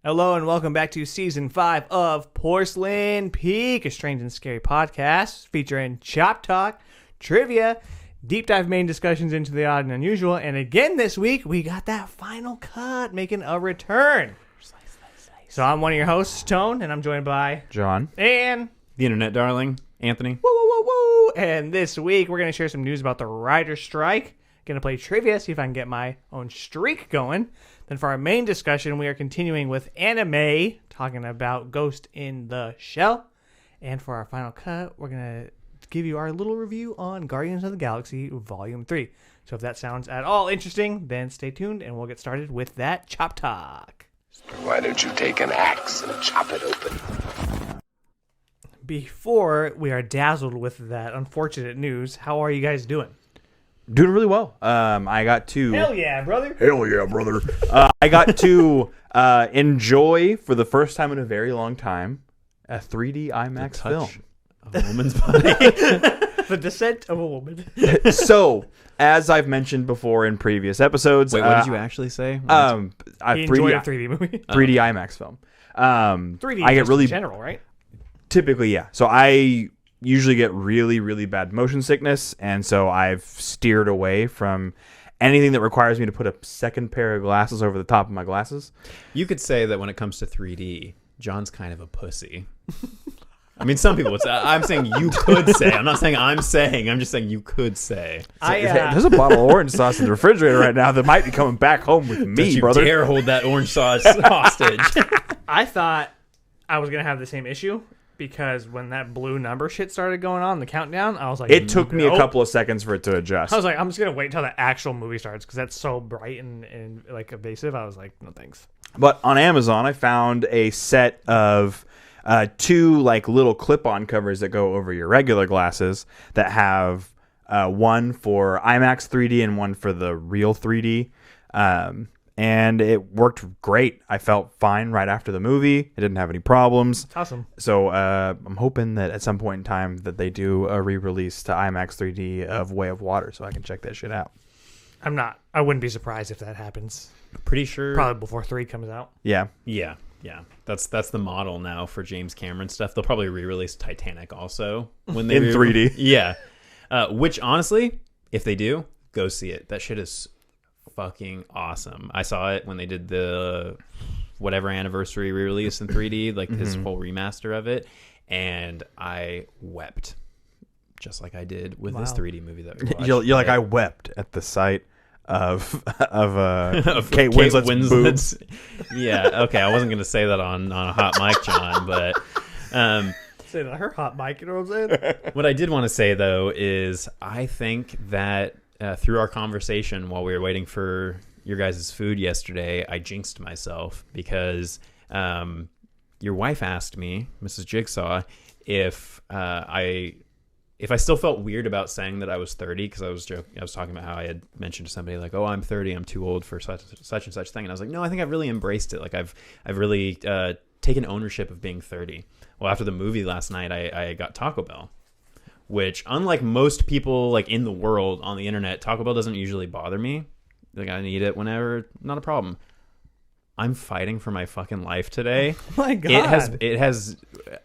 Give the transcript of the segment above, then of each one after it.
Hello and welcome back to Season 5 of Porcelain Peak, a strange and scary podcast featuring Chop Talk, trivia, deep dive main discussions into the odd and unusual, and again this week we got that final cut making a return. So I'm one of your hosts, Tone, and I'm joined by John. And the internet darling, Anthony. Woo, woo, woo, woo. And this week we're going to share some news about the writer's strike. Going to play trivia, see if I can get my own streak going. Then for our main discussion, we are continuing with anime, talking about Ghost in the Shell. And for our final cut, we're going to give you our little review on Guardians of the Galaxy Volume 3. So if that sounds at all interesting, then stay tuned and we'll get started with that Chop Talk. Why don't you take an axe and chop it open? Before we are dazzled with that unfortunate news, how are you guys doing? Doing really well. I got to... Hell yeah, brother. Hell yeah, brother. I got to enjoy, for the first time in a very long time, a 3D IMAX film. A woman's body. The Descent of a Woman. So, as I've mentioned before in previous episodes... Wait, what did you actually say? He enjoyed a 3D movie. 3D IMAX film. 3D I get just really... in general, right? Typically, yeah. So I usually get really, really bad motion sickness, and so I've steered away from anything that requires me to put a second pair of glasses over the top of my glasses. You could say that when it comes to 3D, John's kind of a pussy. I mean, some people would say. I'm saying you could say. I'm not saying I'm saying. I'm just saying you could say. There's a bottle of orange sauce in the refrigerator right now that might be coming back home with me, Don't you brother. dare hold that orange sauce hostage. I thought I was going to have the same issue because when that blue number shit started going on, the countdown, I was like... It took me a nope. couple of seconds for it to adjust. I was like, I'm just going to wait until the actual movie starts because that's so bright and like evasive. I was like, no thanks. But on Amazon, I found a set of two like little clip-on covers that go over your regular glasses that have one for IMAX 3D and one for the real 3D. And it worked great. I felt fine right after the movie. It didn't have any problems. It's awesome. So I'm hoping that at some point in time that they do a re-release to IMAX 3D of Way of Water so I can check that shit out. I wouldn't be surprised if that happens. Pretty sure. Probably before 3 comes out. Yeah. Yeah. That's the model now for James Cameron stuff. They'll probably re-release Titanic also when they In 3D. Yeah. Which honestly, if they do, go see it. That shit is fucking awesome. I saw it when they did the whatever anniversary re-release in 3D, like his full remaster of it, and I wept just like I did with this 3D movie that we watched. You're like, I wept at the sight of Kate Winslet's boobs. Yeah, okay. I wasn't gonna say that on a hot mic, John, but Say that her hot mic, you know what I'm saying? what I did want to say though is I think that through our conversation while we were waiting for your guys' food yesterday, I jinxed myself because your wife asked me, Mrs. Jigsaw, if I still felt weird about saying that I was 30 because I was talking about how I had mentioned to somebody like, oh, I'm 30, I'm too old for such and such thing, and I was like, no, I think I've really embraced it. Like I've really taken ownership of being 30. Well, after the movie last night, I got Taco Bell, which unlike most people like in the world on the internet, Taco Bell doesn't usually bother me. Like I can eat it whenever, not a problem. I'm fighting for my fucking life today. Oh my God. It has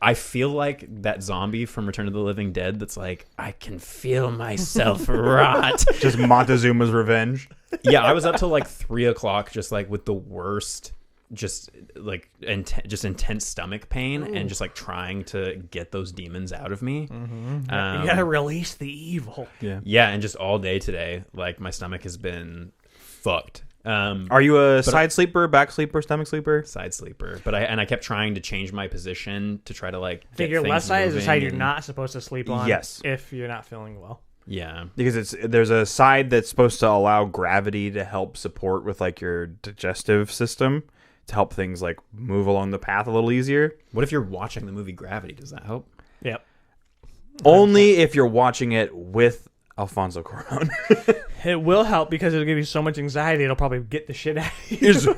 I feel like that zombie from Return of the Living Dead that's like, I can feel myself rot. Just Montezuma's revenge. Yeah, I was up till like 3:00 just like with the worst just like intense stomach pain. Ooh. And just like trying to get those demons out of me. Mm-hmm. You gotta release the evil. Yeah, and just all day today, like my stomach has been fucked. Are you a side sleeper, back sleeper, stomach sleeper? Side sleeper. But I kept trying to change my position to try to like I think your left side is the side you're not supposed to sleep on. Yes. If you're not feeling well. Yeah. Because there's a side that's supposed to allow gravity to help support with like your digestive system to help things like move along the path a little easier. What if you're watching the movie Gravity? Does that help? Yep. Only if you're watching it with Alfonso Cuarón. It will help because it'll give you so much anxiety it'll probably get the shit out of you.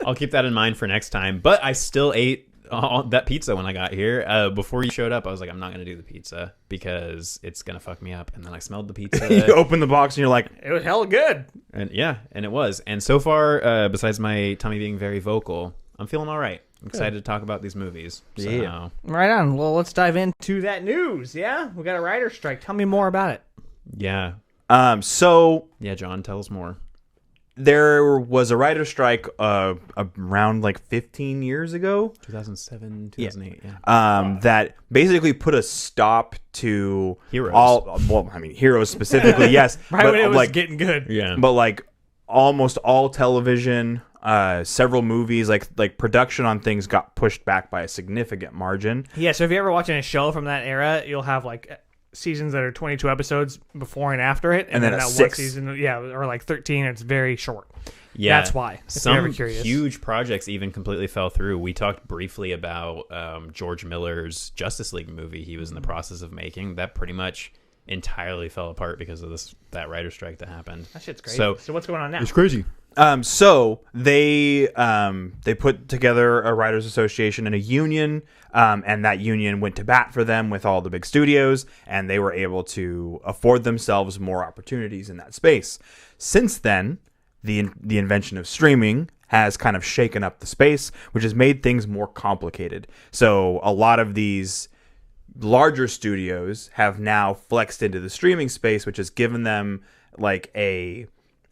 I'll keep that in mind for next time. But I still ate that pizza when I got here. Before you showed up, I was like, I'm not going to do the pizza because it's going to fuck me up. And then I smelled the pizza. You open the box and you're like, it was hella good. And yeah, and it was. And so far, besides my tummy being very vocal, I'm feeling all right. I'm excited to talk about these movies. So. Yeah. Right on. Well, let's dive into that news. Yeah, we got a writer's strike. Tell me more about it. Yeah. So Yeah, John, tell us more. there was a writer's strike around like 15 years ago 2007, 2008, yeah. that basically put a stop to Heroes. Heroes specifically, yes. Right but when it was like, getting good. Yeah. but like almost all television, several movies, like production on things got pushed back by a significant margin. Yeah, so if you're ever watching a show from that era, you'll have like seasons that are 22 episodes before and after it, And then that a one 6. season, or like 13. It's very short. Yeah, That's why. If Some you're ever curious. huge projects even completely fell through. We talked briefly about George Miller's Justice League movie he was in the process of making. That pretty much entirely fell apart because of that writer's strike that happened. That shit's crazy. So So what's going on now? crazy. So they put together a writers association and a union, and that union went to bat for them with all the big studios, and they were able to afford themselves more opportunities in that space. Since then, the invention of streaming has kind of shaken up the space, which has made things more complicated. So a lot of these larger studios have now flexed into the streaming space, which has given them like an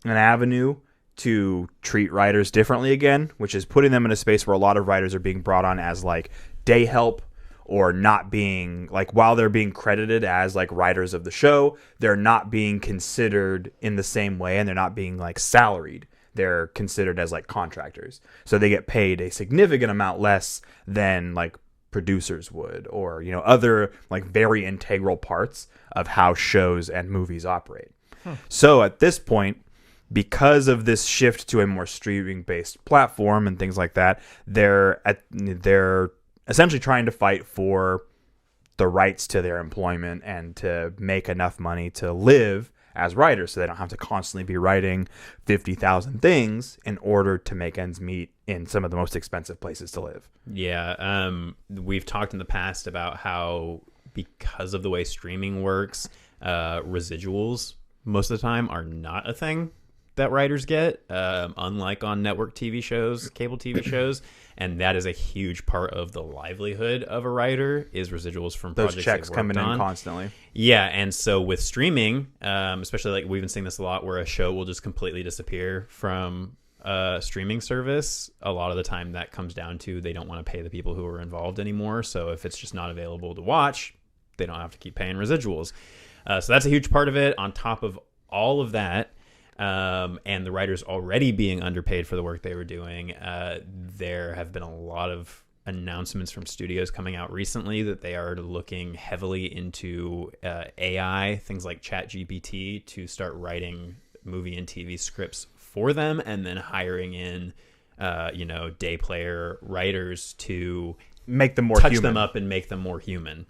avenue to treat writers differently again, which is putting them in a space where a lot of writers are being brought on as like day help, or not being like, while they're being credited as like writers of the show, they're not being considered in the same way, and they're not being like salaried. They're considered as like contractors. So they get paid a significant amount less than like producers would, or, you know, other like very integral parts of how shows and movies operate. So at this point, because of this shift to a more streaming-based platform and things like that, they're essentially trying to fight for the rights to their employment and to make enough money to live as writers, so they don't have to constantly be writing 50,000 things in order to make ends meet in some of the most expensive places to live. Yeah, we've talked in the past about how, because of the way streaming works, residuals most of the time are not a thing that writers get, unlike on network TV shows, cable TV shows. And that is a huge part of the livelihood of a writer, is residuals from Those projects checks they've coming worked in on. constantly. Yeah, and so with streaming, especially like we've been seeing this a lot, where a show will just completely disappear from a streaming service. A lot of the time that comes down to they don't want to pay the people who are involved anymore. So if it's just not available to watch, they don't have to keep paying residuals. So that's a huge part of it. On top of all of that, and the writers already being underpaid for the work they were doing, there have been a lot of announcements from studios coming out recently that they are looking heavily into AI, things like ChatGPT, to start writing movie and TV scripts for them, and then hiring in day player writers to Make them more touch human. them up and make them more human.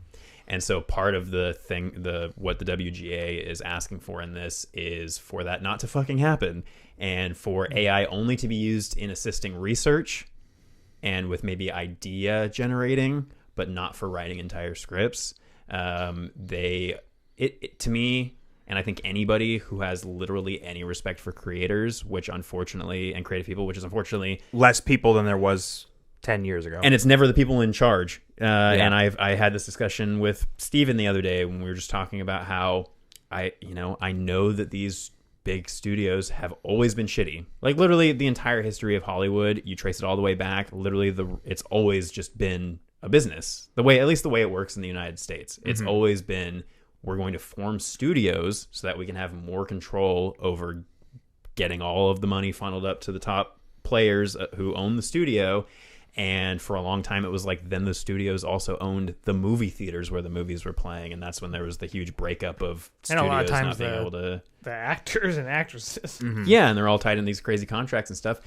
And so part of what the WGA is asking for in this is for that not to fucking happen, and for AI only to be used in assisting research and with maybe idea generating, but not for writing entire scripts. To me, and I think anybody who has literally any respect for creators, which unfortunately, and creative people, which is unfortunately Less people than there was 10 years ago. and it's never the people in charge. And I had this discussion with Steven the other day when we were just talking about how I know that these big studios have always been shitty. Like literally the entire history of Hollywood, you trace it all the way back. Literally it's always just been a business. At least the way it works in the United States. It's always been, we're going to form studios so that we can have more control over getting all of the money funneled up to the top players who own the studio. And for a long time, it was like then the studios also owned the movie theaters where the movies were playing, and that's when there was the huge breakup of And a studios lot of times not being able to. the actors and actresses. Yeah, and they're all tied in these crazy contracts and stuff.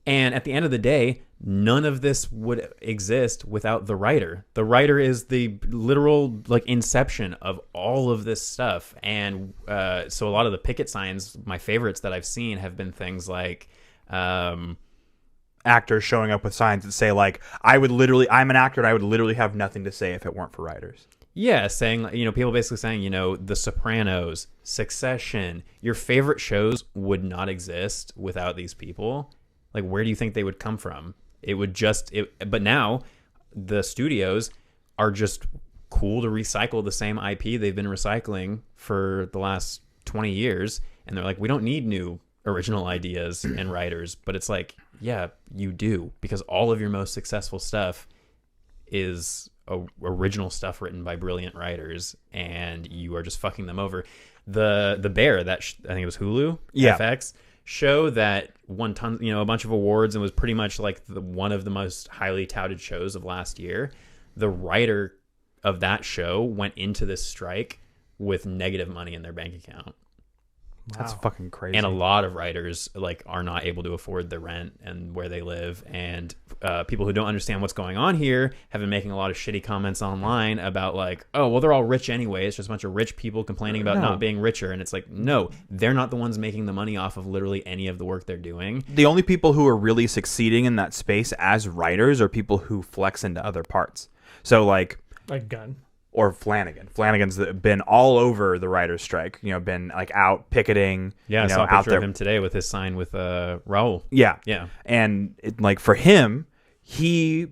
And at the end of the day, none of this would exist without the writer. The writer is the literal like inception of all of this stuff. And so a lot of the picket signs, my favorites that I've seen, have been things like. Actors showing up with signs that say like, I'm an actor and I would literally have nothing to say if it weren't for writers. Yeah, saying, people basically saying, The Sopranos, Succession, your favorite shows would not exist without these people. Like, where do you think they would come from? It would just but now the studios are just cool to recycle the same IP they've been recycling for the last 20 years, and they're like, we don't need new original ideas and writers. But it's like, yeah, you do, because all of your most successful stuff is original stuff written by brilliant writers, and you are just fucking them over. The Bear, that I think it was Hulu, Yeah. FX show that won tons, a bunch of awards and was pretty much like one of the most highly touted shows of last year. The writer of that show went into this strike with negative money in their bank account. That's fucking crazy. And a lot of writers like are not able to afford the rent and where they live. And people who don't understand what's going on here have been making a lot of shitty comments online about like, oh, well, they're all rich anyway. It's just a bunch of rich people complaining about not being richer. And it's like, no, they're not the ones making the money off of literally any of the work they're doing. The only people who are really succeeding in that space as writers are people who flex into other parts. So like Gunn. Or Flanagan. Flanagan's been all over the writer's strike. Been like out picketing. Yeah, I saw a out picture there. of him today with his sign with Raul. Yeah, Yeah. And like for him, he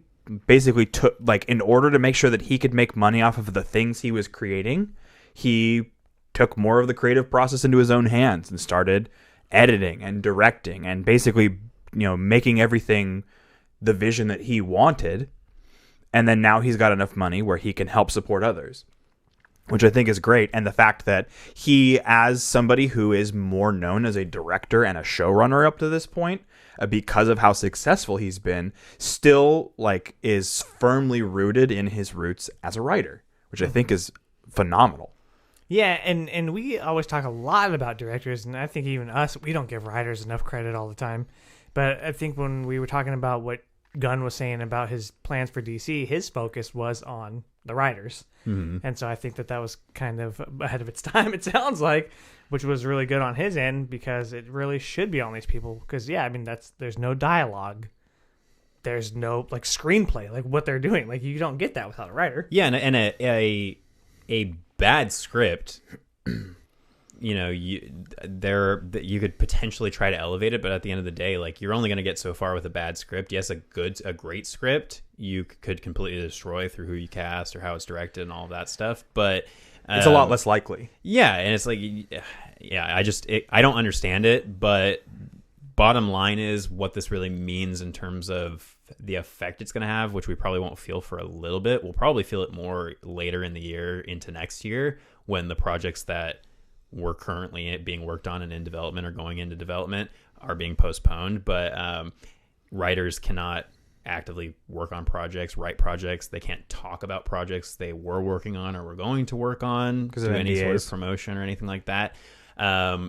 basically took like in order to make sure that he could make money off of the things he was creating, he took more of the creative process into his own hands and started editing and directing and basically making everything the vision that he wanted. And then now he's got enough money where he can help support others, which I think is great. And the fact that he, as somebody who is more known as a director and a showrunner up to this point, because of how successful he's been, still like is firmly rooted in his roots as a writer, which I think is phenomenal. Yeah, and we always talk a lot about directors, and I think even us, we don't give writers enough credit all the time. But I think when we were talking about what Gunn was saying about his plans for DC, his focus was on the writers. Mm-hmm. And so I think that was kind of ahead of its time, it sounds like, which was really good on his end, because it really should be on these people. Because, yeah, I mean, there's no dialogue. There's no, like, screenplay, like, what they're doing. Like, you don't get that without a writer. Yeah, and a bad script, you could potentially try to elevate it, but at the end of the day, like, you're only going to get so far with a bad script. Yes, a great script you could completely destroy through who you cast or how it's directed and all of that stuff, but It's a lot less likely. Yeah, and it's like, yeah, I don't understand it, but bottom line is what this really means in terms of the effect it's going to have, which we probably won't feel for a little bit. We'll probably feel it more later in the year into next year when the projects that were currently being worked on and in development or going into development are being postponed. But writers cannot actively work on projects, write projects. They can't talk about projects they were working on or were going to work on, because do of any sort of NDAs. promotion or anything like that.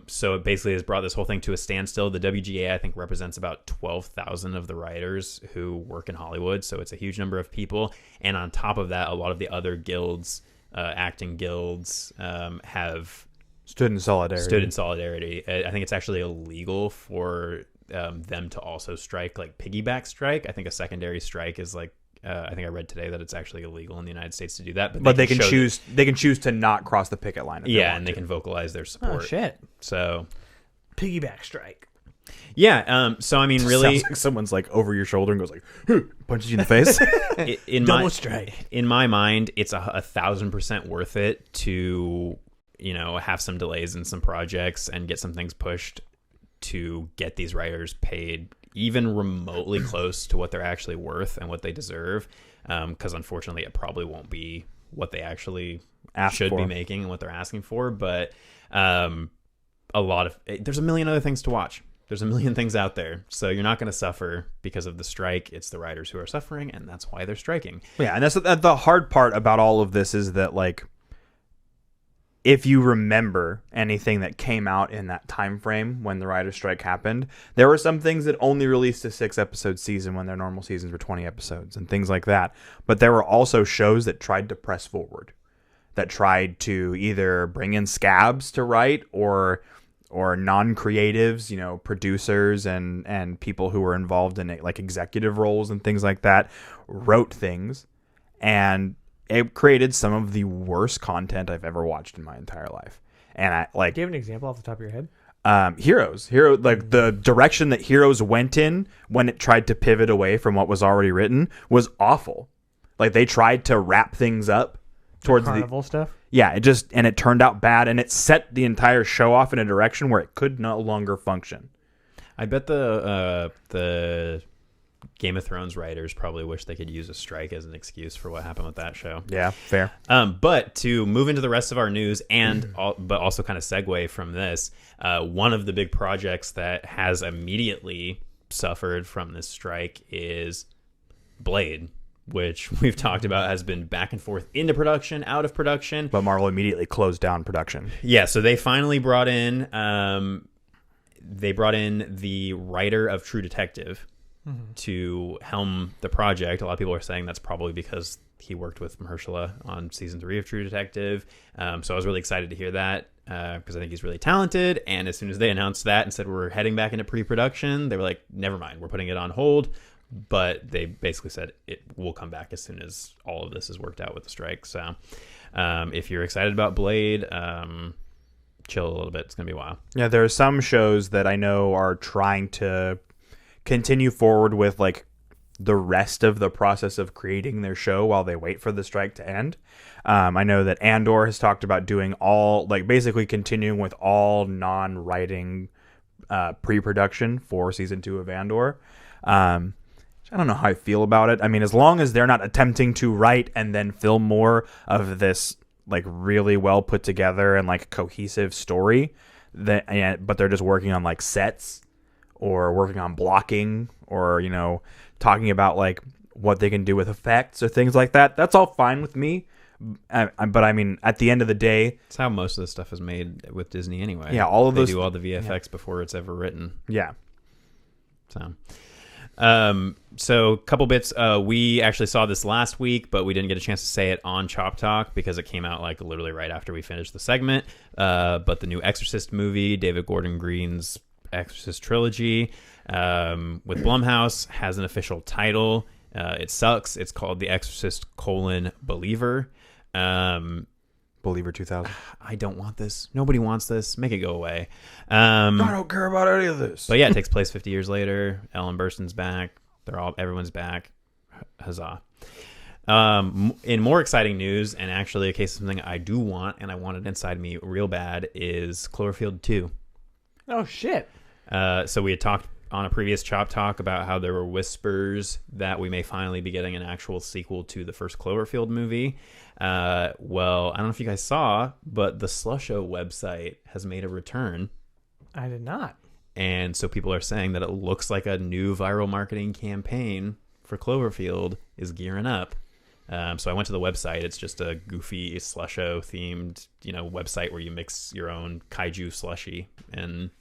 So it basically has brought this whole thing to a standstill. The WGA, I think, represents about 12,000 of the writers who work in Hollywood. So it's a huge number of people. And on top of that, a lot of the other guilds, acting guilds, have Stood in solidarity. I think it's actually illegal for them to also strike, like piggyback strike. I think a secondary strike is like, I think I read today that it's actually illegal in the United States to do that. But they can choose. They can choose to not cross the picket line. If they want and they to. can vocalize their support. Oh, shit. So, Piggyback strike. yeah. So I mean, really, Sounds like someone's like over your shoulder and goes like, punches you in the face. Double strike. In my mind, it's 1,000% worth it to, have some delays in some projects and get some things pushed to get these writers paid even remotely close to what they're actually worth and what they deserve. Because unfortunately, it probably won't be what they actually should be making and what they're asking for. But there's a million other things to watch. There's a million things out there. So you're not going to suffer because of the strike. It's the writers who are suffering, and that's why they're striking. Yeah, and that's the hard part about all of this is that, like, if you remember anything that came out in that time frame when the writer's strike happened, there were some things that only released a 6-episode season when their normal seasons were 20 episodes and things like that. But there were also shows that tried to press forward, that tried to either bring in scabs to write or non-creatives, producers and people who were involved in like executive roles and things like that, wrote things, and it created some of the worst content I've ever watched in my entire life. And Do you have an example off the top of your head? Like the direction that Heroes went in when it tried to pivot away from what was already written was awful. Like they tried to wrap things up towards Carnival stuff. Yeah, it turned out bad, and it set the entire show off in a direction where it could no longer function. I bet the Game of Thrones writers probably wish they could use a strike as an excuse for what happened with that show. Yeah, fair. But to move into the rest of our news but also kind of segue from this, one of the big projects that has immediately suffered from this strike is Blade, which we've talked about has been back and forth into production, out of production. But Marvel immediately closed down production. Yeah, so they finally brought in the writer of True Detective to helm the project. A lot of people are saying that's probably because he worked with Mahershala on season 3 of True Detective. So I was really excited to hear that because I think he's really talented. And as soon as they announced that and said we're heading back into pre-production, they were like, never mind, we're putting it on hold. But they basically said it will come back as soon as all of this is worked out with the strike. So if you're excited about Blade, chill a little bit. It's going to be a while. Yeah, there are some shows that I know are trying to continue forward with like the rest of the process of creating their show while they wait for the strike to end. I know that Andor has talked about doing all, like basically continuing with all non-writing pre-production for season 2 of Andor. I don't know how I feel about it. I mean, as long as they're not attempting to write and then film more of this like really well put together and like cohesive story, but they're just working on like sets or working on blocking or, you know, talking about like what they can do with effects or things like that. That's all fine with me. But I mean, at the end of the day, it's how most of this stuff is made with Disney anyway. Yeah, all of they those do all the VFX before it's ever written. Yeah. So a couple bits. We actually saw this last week, but we didn't get a chance to say it on Chop Talk because it came out like literally right after we finished the segment. But the new Exorcist movie, David Gordon Green's Exorcist trilogy, with Blumhouse, has an official title. It sucks. It's called The Exorcist: Believer. Believer 2000. I don't want this. Nobody wants this. Make it go away. I don't care about any of this. But yeah, it takes place 50 years later. Ellen Burstyn's back. Everyone's back. Huzzah. In more exciting news, and actually a case of something I do want, and I want it inside me real bad, is Cloverfield 2. Oh, shit. So we had talked on a previous Chop Talk about how there were whispers that we may finally be getting an actual sequel to the first Cloverfield movie. Well, I don't know if you guys saw, but the Slusho website has made a return. I did not. And so people are saying that it looks like a new viral marketing campaign for Cloverfield is gearing up. So I went to the website. It's just a goofy Slusho themed, website where you mix your own kaiju slushy. And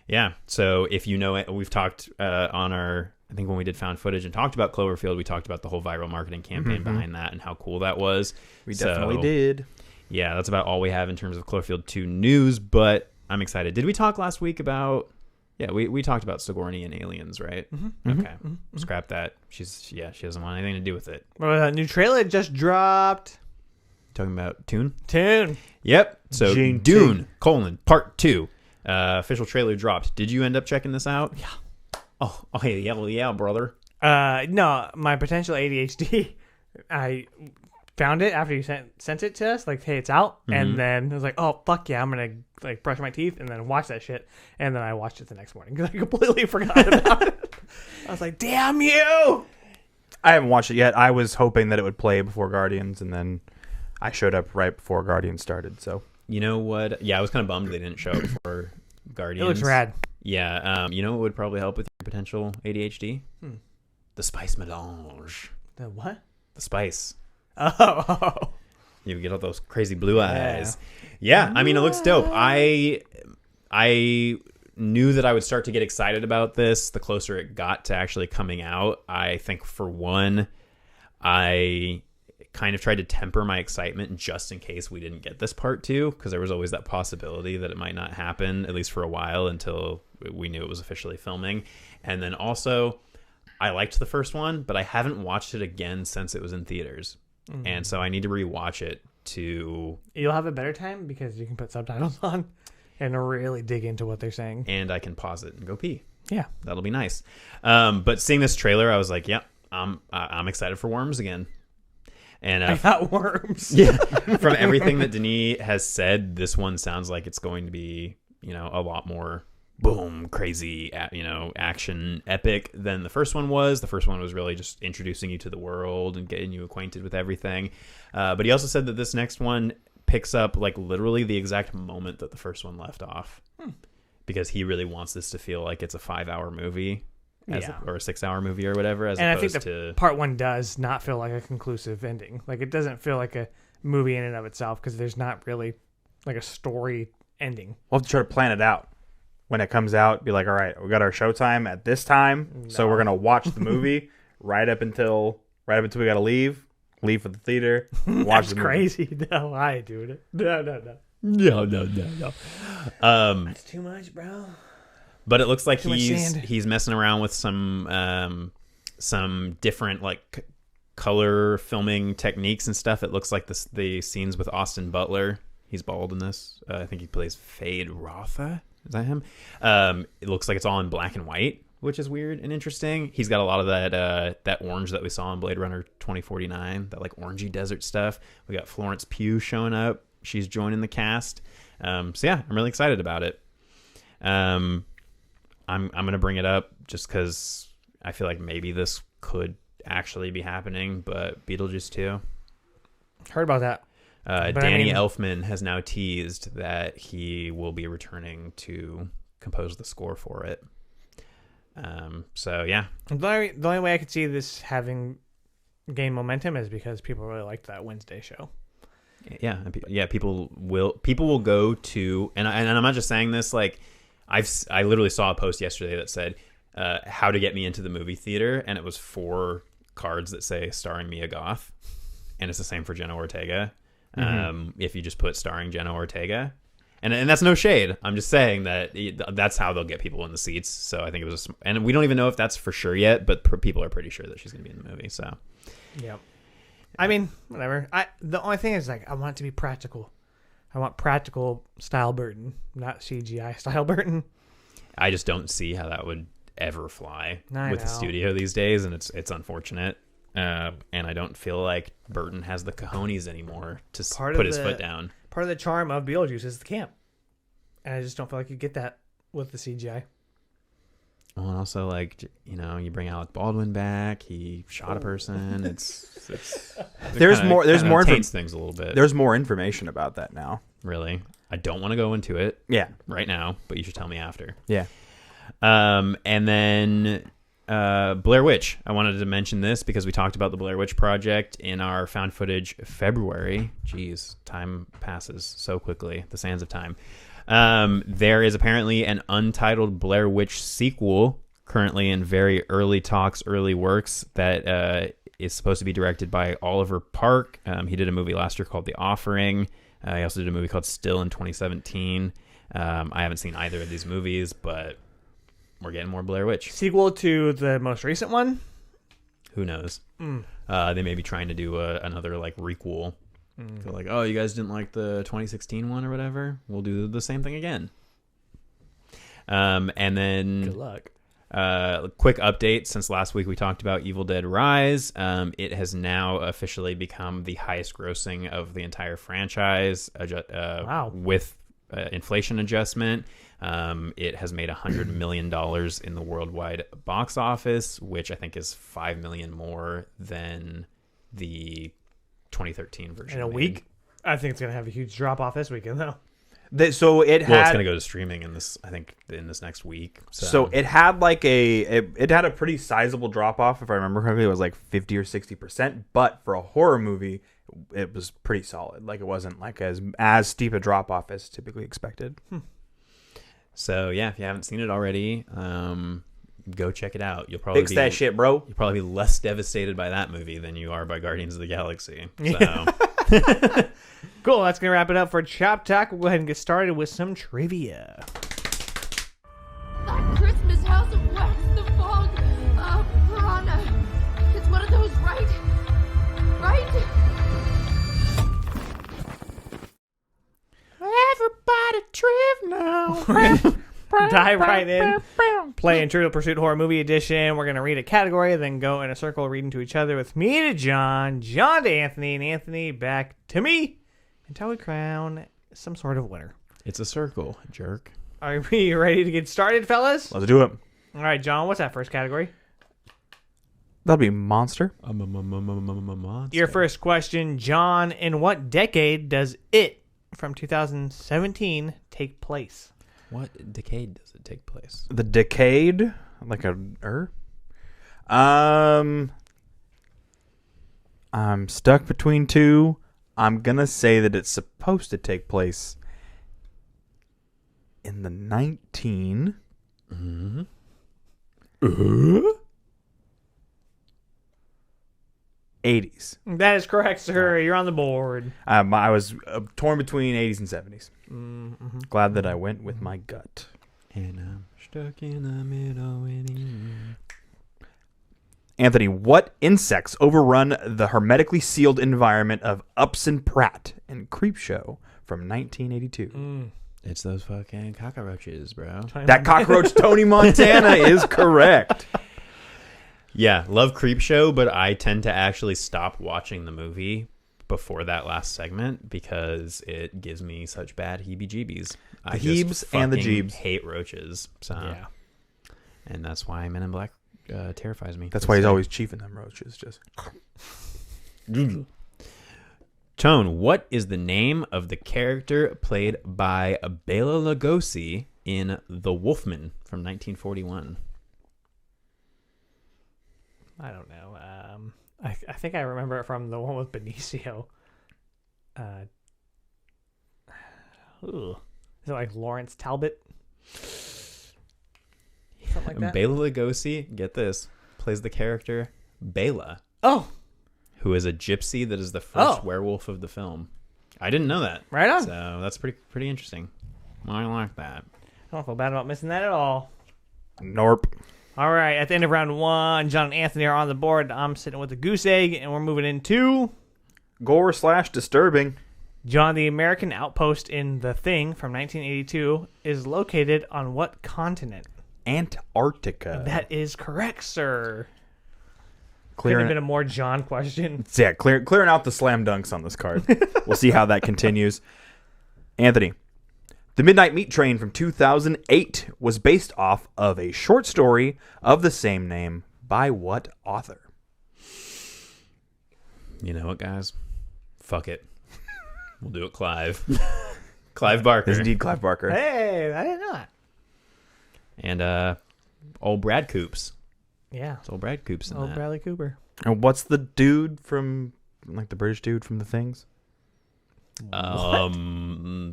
yeah, so if you know it, we've talked on our, I think when we did Found Footage and talked about Cloverfield, we talked about the whole viral marketing campaign behind that and how cool that was. We definitely did. Yeah, that's about all we have in terms of Cloverfield 2 news, but I'm excited. Did we talk last week about... Yeah, we talked about Sigourney and aliens, right? Okay. Scrap that. She doesn't want anything to do with it. Well, that new trailer just dropped. Talking about Dune? Dune. Yep. So Dune, Part 2. Official trailer dropped. Did you end up checking this out? Yeah. Oh, yeah, brother. No, my potential ADHD, I found it after you sent it to us, like, hey, it's out. And then I was like, oh, fuck yeah, I'm going to brush my teeth and then watch that shit. And then I watched it the next morning because I completely forgot about it. I was like, damn you. I haven't watched it yet. I was hoping that it would play before Guardians, and then I showed up right before Guardians started. So you know what? Yeah, I was kind of bummed they didn't show up before Guardians. It looks rad. Yeah. You know what would probably help with your potential ADHD? The spice melange. The what? The spice. Oh. You get all those crazy blue eyes. Yeah, I mean, it looks dope. I knew that I would start to get excited about this the closer it got to actually coming out. I think, for one, I kind of tried to temper my excitement just in case we didn't get this part 2, because there was always that possibility that it might not happen, at least for a while, until we knew it was officially filming. And then also, I liked the first one, but I haven't watched it again since it was in theaters. And so I need to rewatch it to... You'll have a better time because you can put subtitles on. and really dig into what they're saying. and I can pause it and go pee. Yeah. That'll be nice. But seeing this trailer, I was like, yeah, I'm excited for Worms again. And I got worms. yeah, from everything that Denis has said, this one sounds like it's going to be, a lot more boom, crazy, action epic than the first one was. The first one was really just introducing you to the world and getting you acquainted with everything. But he also said that this next one picks up like literally the exact moment that the first one left off, because he really wants this to feel like it's a 5-hour movie. Or a 6-hour movie or whatever, as And I opposed think to part one does not feel like a conclusive ending. Like, it doesn't feel like a movie in and of itself because there's not really like a story ending. We'll have to try to plan it out. When it comes out, be like, all right, we got our showtime at this time, so we're gonna watch the movie right up until we gotta leave for the theater. Watch That's the movie. crazy. No, I ain't doing it. No. no. That's too much, bro. But it looks like Too much sand. he's messing around with some different like color filming techniques and stuff. It looks like the scenes with Austin Butler. He's bald in this. I think he plays Fade Rotha. Is that him? It looks like it's all in black and white, which is weird and interesting. He's got a lot of that orange that we saw in Blade Runner 2049, that like orangey desert stuff. We got Florence Pugh showing up. She's joining the cast. So yeah, I'm really excited about it. I'm gonna bring it up just because I feel like maybe this could actually be happening. But Beetlejuice 2. Heard about that. Danny Elfman has now teased that he will be returning to compose the score for it. So yeah, The only way I could see this having gained momentum is because people really liked that Wednesday show. yeah. People will go to, and I'm not just saying this. Like, I literally saw a post yesterday that said how to get me into the movie theater, and it was 4 cards that say starring Mia Goth, and it's the same for Jenna Ortega. If you just put starring Jenna Ortega, and that's no shade. I'm just saying that that's how they'll get people in the seats. So I think it was, and we don't even know if that's for sure yet, but people are pretty sure that she's going to be in the movie. So Yep. I mean, whatever. The only thing is, like, I want it to be practical. I want practical style Burton, not CGI style Burton. I just don't see how that would ever fly I with the know. studio these days, and it's unfortunate. And I don't feel like Burton has the cojones anymore to put his foot down. Part of the charm of Beetlejuice is the camp. And I just don't feel like you get that with the CGI. Well, and also, like, you bring Alec Baldwin back. He shot a person. It's There's more taints things a little bit. There's more information about that now. Really, I don't want to go into it Yeah. right now, but you should tell me after. Yeah. And then Blair Witch. I wanted to mention this because we talked about the Blair Witch Project in our found footage February. Jeez, time passes so quickly. The sands of time. There is apparently an untitled Blair Witch sequel currently in very early talks, early works that is supposed to be directed by Oliver Park. He did a movie last year called The Offering. He also did a movie called Still in 2017. I haven't seen either of these movies, but we're getting more Blair Witch. Sequel to the most recent one? Who knows? They may be trying to do another like requel. They're like, oh, you guys didn't like the 2016 one or whatever? We'll do the same thing again. And then Good luck. Quick update. Since last week we talked about Evil Dead Rise, it has now officially become the highest grossing of the entire franchise. Wow. With inflation adjustment. It has made $100 million in the worldwide box office, which I think is $5 million more than the 2013 version. In a week? I think it's going to have a huge drop off this weekend, though. It's going to go to streaming in this next week. So it had like it had a pretty sizable drop off, if I remember correctly. It was like 50 or 60%, but for a horror movie, it was pretty solid. Like, it wasn't like as steep a drop off as typically expected. So yeah, if you haven't seen it already, go check it out. You'll probably Fix that shit, bro. You'll probably be less devastated by that movie than you are by Guardians of the Galaxy. So Cool. That's going to wrap it up for Chop Talk. We'll go ahead and get started with some trivia. That Christmas house of wax, the fog, piranha. It's one of those, right? Right? Everybody triv now. Dive right in. Playing Trivial Pursuit Horror Movie Edition. We're going to read a category, then go in a circle reading to each other with me to John, John to Anthony, and Anthony back to me until we crown some sort of winner. It's a circle, jerk. Are we ready to get started, fellas? Let's do it. All right, John, what's that first category? That'll be monster. Monster. Your first question, John, in what decade does It from 2017 take place? What decade does it take place? The decade, like I'm stuck between two. I'm gonna say that it's supposed to take place in the 80s. That is correct, sir. You're on the board. I was torn between 80s and 70s. Glad that I went with my gut. And I'm stuck in the middle anymore. Anthony, what insects overrun the hermetically sealed environment of Upson Pratt and Creepshow from 1982? It's those fucking cockroaches, bro. That cockroach Tony Montana is correct. Yeah, love Creepshow, but I tend to actually stop watching the movie before that last segment because it gives me such bad heebie-jeebies. I heebs and the fucking jeebs. hate roaches. So, Yeah. and that's why Men in Black terrifies me. That's why he's always chiefing them roaches. Just Tone, what is the name of the character played by Bela Lugosi in The Wolfman from 1941? I don't know. I think I remember it from the one with Benicio. Is it like Lawrence Talbot? Something like that. Bela Lugosi, get this, plays the character Bela, Oh, who is a gypsy that is the first Oh. werewolf of the film. I didn't know that. right on. So that's pretty interesting. I like that. I don't feel bad about missing that at all. Norp. All right, at the end of round one, John and Anthony are on the board. I'm sitting with the goose egg, and we're moving into Gore/disturbing. John. The American outpost in The Thing from 1982 is located on what continent? Antarctica. That is correct, sir. Couldn't Clearing, have been a more John question. yeah, clearing out the slam dunks on this card. We'll see how that continues. Anthony, The Midnight Meat Train from 2008 was based off of a short story of the same name by what author? You know what, guys? Fuck it. We'll do it, Clive. Clive Barker. It's indeed Clive Barker. Hey, I didn't know that. And old Brad Coops. Yeah. It's old Brad Coops in Oh, that. Bradley Cooper. And what's the dude from, like the British dude from The Things?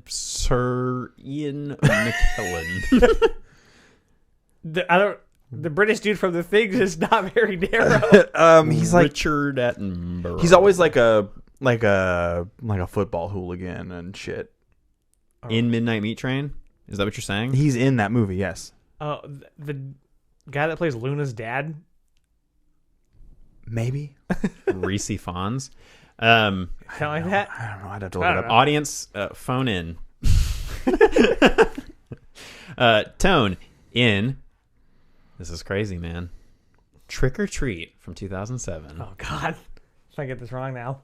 Sir Ian McKellen. The British dude from The Things is not very narrow. He's like Richard Attenborough. he's always like a football hooligan and shit. in Midnight Meat Train. Is that what you're saying? He's in that movie, yes. Oh, the guy that plays Luna's dad. Maybe. Reese Fonz. Something like that. I don't know. I'd have to look I it don't up. know. Audience, phone in. Tone in. This is crazy, man. Trick or Treat from 2007. Oh God, if I get this wrong now.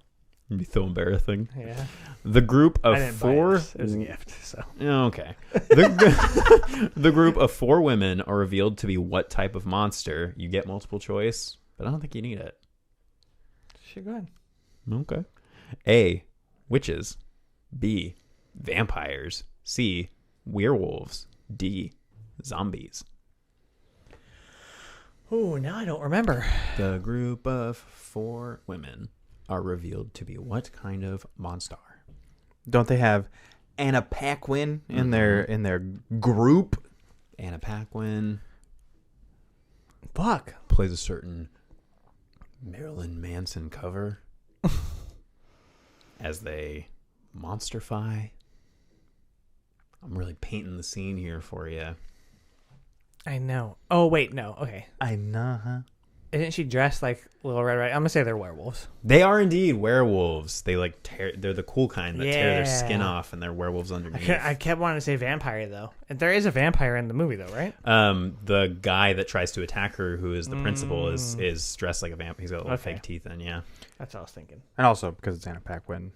It'd be so embarrassing. Yeah. The group I of didn't buy four. this. It was a gift. So Okay. The group of four women are revealed to be what type of monster? You get multiple choice, but I don't think you need it. sure, go ahead. Okay. A. Witches. B. Vampires. C. Werewolves. D. Zombies. Oh, now I don't remember. The group of four women are revealed to be what kind of monster? Don't they have Anna Paquin in their group? Anna Paquin Fuck. plays a certain Marilyn Manson cover as they monsterfy. I'm really painting the scene here for you. I know. Oh wait, no. Okay. I know, huh? Isn't she dressed like Little Red Riding? I'm gonna say they're werewolves. They are indeed werewolves. They like they're the cool kind that tear their Yeah. skin off, and they're werewolves underneath. I kept wanting to say vampire though, and there is a vampire in the movie though, right? The guy that tries to attack her, who is the principal, is dressed like a vampire. He's got little Okay. fake teeth in. Yeah. That's what I was thinking. And also because it's Anna Paquin.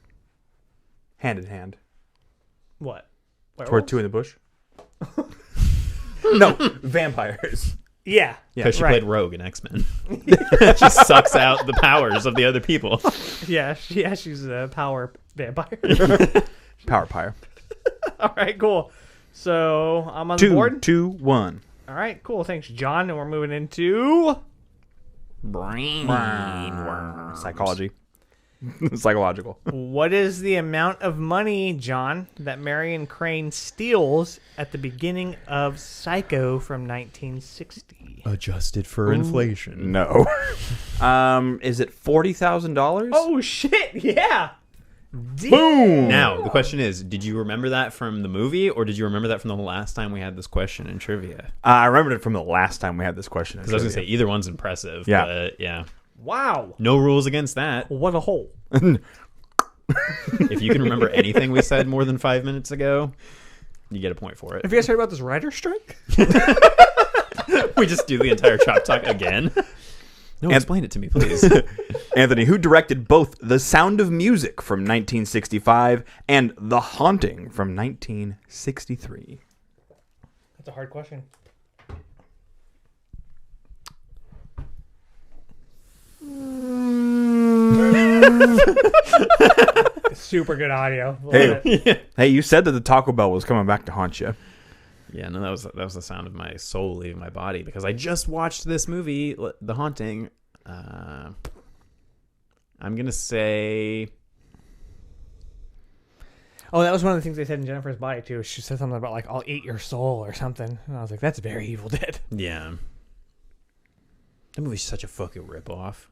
Hand in hand. What? Toward two in the bush. No, vampires. Yeah. Because she right. played Rogue in X-Men. She sucks out the powers of the other people. Yeah, she's a power vampire. Power pyre. All right, cool. So I'm on the board. 2, 1. All right, cool. Thanks, John. And we're moving into Psychology. Psychological. what is the amount of money, John, that Marion Crane steals at the beginning of Psycho from 1960? Adjusted for inflation. No. Is it $40,000? Oh shit! Yeah. Boom! Now, the question is, did you remember that from the movie, or did you remember that from the last time we had this question in trivia? I remembered it from the last time we had this question. Because I was going to say, either one's impressive. Yeah. But yeah. Wow. No rules against that. What a hole. If you can remember anything we said more than 5 minutes ago, you get a point for it. Have you guys heard about this writer strike? We just do the entire Chop Talk again. No, explain it to me, please. Anthony, who directed both The Sound of Music from 1965 and The Haunting from 1963? That's a hard question. Super good audio. Love it. Hey, you said that the Taco Bell was coming back to haunt you. Yeah, no, that was the sound of my soul leaving my body because I just watched this movie, The Haunting. I'm gonna say, Oh, that was one of the things they said in Jennifer's Body too. She said something about like, "I'll eat your soul" or something, and I was like, "That's very Evil Dead." yeah, that movie's such a fucking ripoff.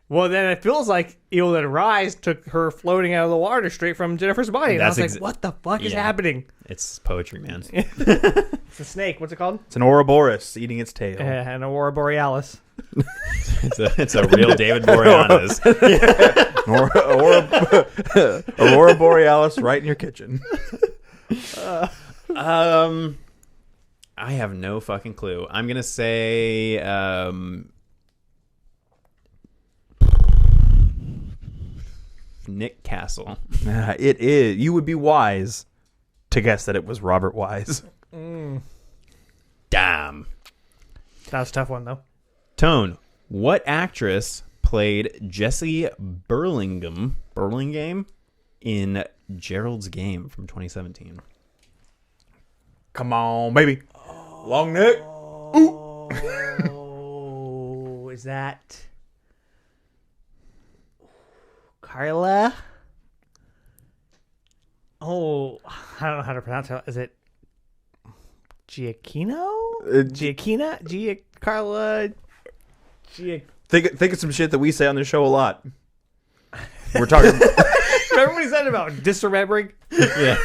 Well, then it feels like Evil Dead Rise took her floating out of the water straight from Jennifer's Body, and I was That's like, "What the fuck is yeah. happening?" It's poetry, man. It's a snake. What's it called? It's an Ouroboros eating its tail. An Aurora Borealis. It's a real David Boreanaz. Aurora Borealis right in your kitchen. I have no fucking clue. I'm gonna say Nick Castle. It is. You would be wise to guess that it was Robert Wise. Damn. That was a tough one though. Tone, what actress played Jessie Burlingame in Gerald's Game from 2017? Come on, baby. Long neck. Oh, is that Carla? Oh, I don't know how to pronounce it. Is it Giacchino? Carla? Think of some shit that we say on this show a lot. We're talking. Remember what he said about disremembering? Yeah.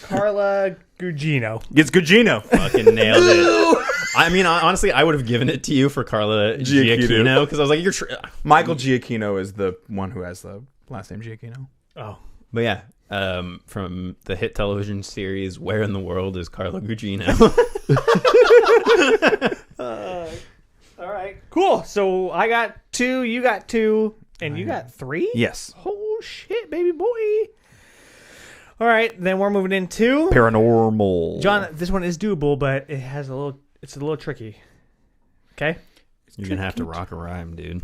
Carla Gugino. It's Gugino. Fucking nailed it. I mean, honestly, I would have given it to you for Carla Giacchino because I was like, "You're." Michael Giacchino is the one who has the last name Giacchino. Oh. But yeah, from the hit television series "Where in the World is Carla Gugino?" All right. Cool. So I got 2, you got 2, and you got 3? Yes. Oh, shit, baby boy. All right. Then we're moving into... Paranormal. John, this one is doable, but it's a little tricky. Okay? You're gonna have to rock a rhyme, dude.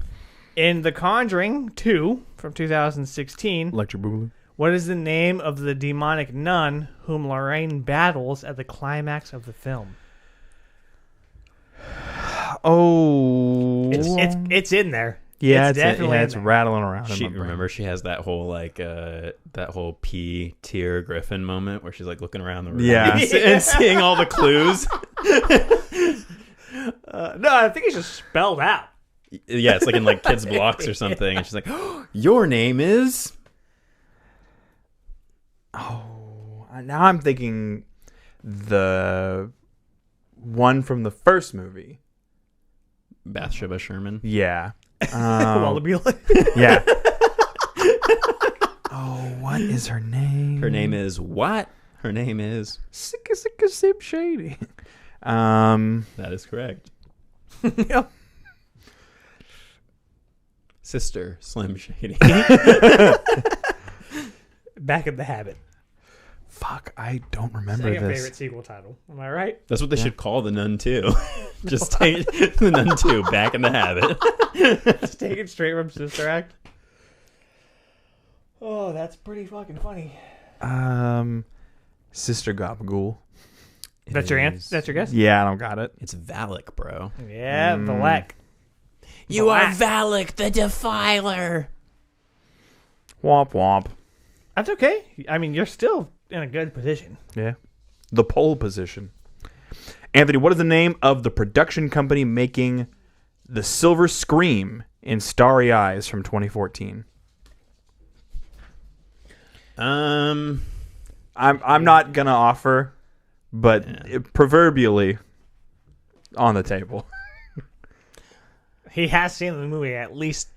In The Conjuring 2 from 2016, Electric Boogaloo. what is the name of the demonic nun whom Lorraine battles at the climax of the film? Oh. It's in there. yeah, it's definitely in it's there. rattling around. in She my brain. remember she has that whole P. Tier Griffin moment where she's like looking around the room, Yeah. and seeing all the clues. No, I think it's just spelled out. Yeah, it's like in like kids blocks or something, and she's like, oh, "Your name is." Oh, now I'm thinking the one from the first movie. Bathsheba Sherman. Yeah. Wallaby. Yeah. Oh, what is her name? Her name is what? Her name is. Sicka Sip Shady. That is correct. Yep. Sister Slim Shady. Back in the Habit. Fuck, I don't remember Second this. favorite sequel title. Am I right? That's what they should call the Nun 2. Just take the Nun 2 back in the habit. Just take it straight from Sister Act. Oh, that's pretty fucking funny. Sister Gabagool. That's your answer? That's your guess? Yeah, I don't got it. It's Valak, bro. Yeah, Valak. You are Valak the Defiler. Womp womp. That's okay. I mean, you're still in a good position. Yeah. The pole position. Anthony, what is the name of the production company making The Silver Scream in Starry Eyes from 2014? I'm not gonna offer, but proverbially on the table. He has seen the movie at least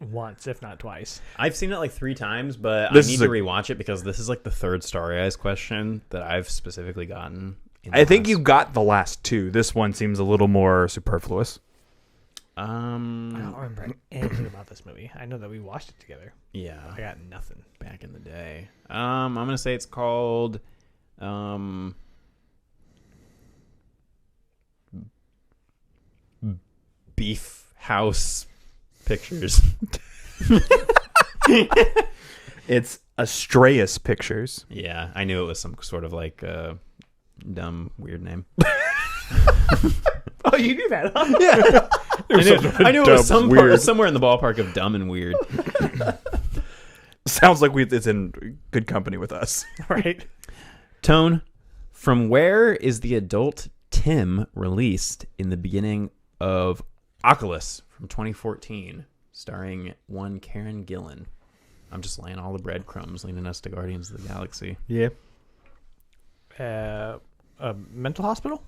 once, if not twice. I've seen it like 3 times, but This I need is to a- rewatch it because this is like the third Starry Eyes question that I've specifically gotten. I think you got the last 2. This one seems a little more superfluous. I don't remember anything about this movie. I know that we watched it together. Yeah, I got nothing. back in the day. I'm gonna say it's called Beef House Pictures. It's Astraeus Pictures. Yeah, I knew it was some sort of like dumb weird name. Oh, you knew that, huh? Yeah, I knew it was Weird. somewhere in the ballpark of dumb and weird. Sounds like it's in good company with us. Right. Tone, from where is the adult Tim released in the beginning of Oculus from 2014, starring one Karen Gillan? I'm just laying all the breadcrumbs, leading us to Guardians of the Galaxy. Yeah. A mental hospital?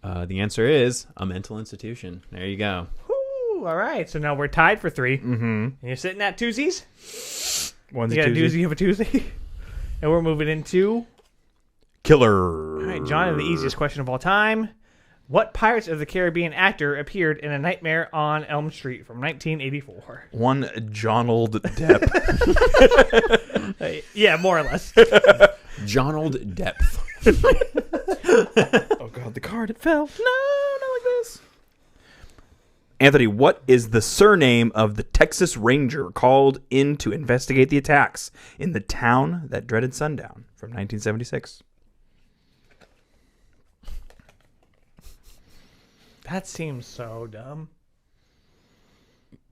The answer is a mental institution. There you go. Ooh, all right. So now we're tied for 3. Mm-hmm. And you're sitting at twosies? One's You got a Tuesday. doozy of a Tuesday. And we're moving into... Killer. All right, John, and the easiest question of all time. What Pirates of the Caribbean actor appeared in A Nightmare on Elm Street from 1984? One Jonald Depp. Yeah, more or less. Jonald Depth. Oh god, the card, it fell. No, not like this. Anthony, what is the surname of the Texas Ranger called in to investigate the attacks in the town that dreaded sundown from 1976? That seems so dumb.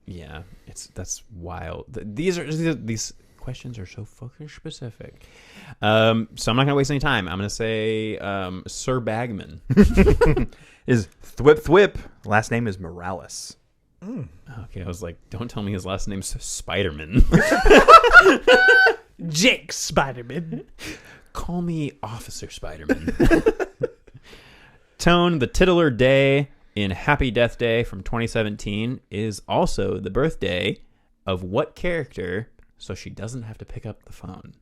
Yeah, that's wild. These questions are so fucking specific. So I'm not gonna waste any time. I'm gonna say Sir Bagman. Is Thwip Thwip. Last name is Morales. Okay, I was like, don't tell me his last name's Spiderman. Jake Spiderman. Call me Officer Spiderman. Tone, the titular day in Happy Death Day from 2017 is also the birthday of what character, so she doesn't have to pick up the phone?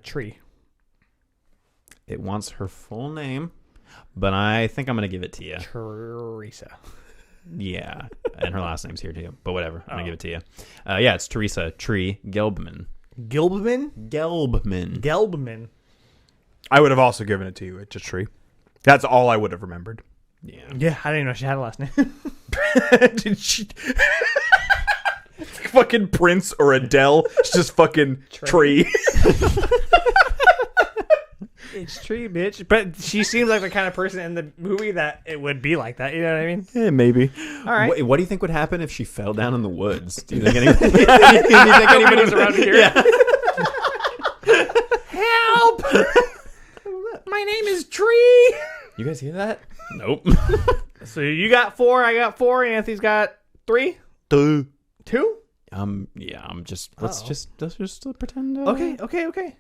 Tree. It wants her full name, but I think I'm going to give it to you. Teresa. Yeah, and her last name's here too, but whatever. I'm going to give it to you. Yeah, it's Teresa Tree Gelbman. Gilbman? Gelbman. Gelbman. I would have also given it to you. It's a tree. That's all I would have remembered. Yeah. Yeah, I didn't even know she had a last name. Did she? Fucking Prince or Adele. It's just fucking tree. It's Tree, bitch. But she seems like the kind of person in the movie that it would be like that. You know what I mean? Yeah, maybe. All right. What do you think would happen if she fell down in the woods? Do you think anybody was around here? Yeah. Help! My name is Tree. You guys hear that? Nope. So you got 4, I got 4, Anthony's got 3? 2? Yeah, I'm just let's just pretend. Okay.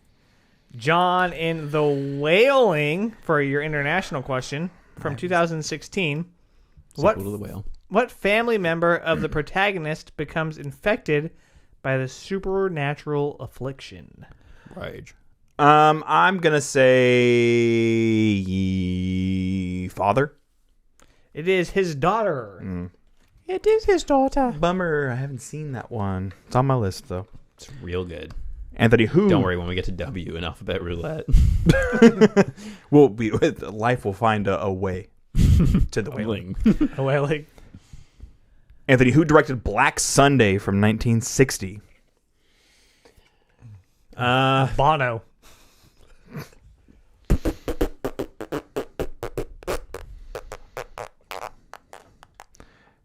John in The Wailing for your international question from 2016. Sequel to The Whale. What family member of the protagonist becomes infected by the supernatural affliction? Rage. I'm gonna say father. It is his daughter. It is his daughter. Bummer, I haven't seen that one. It's on my list though. It's real good. Anthony, who? Don't worry, when we get to W in alphabet roulette. Life will find a way to the wailing. The Wailing. Anthony, who directed Black Sunday from 1960? Bono.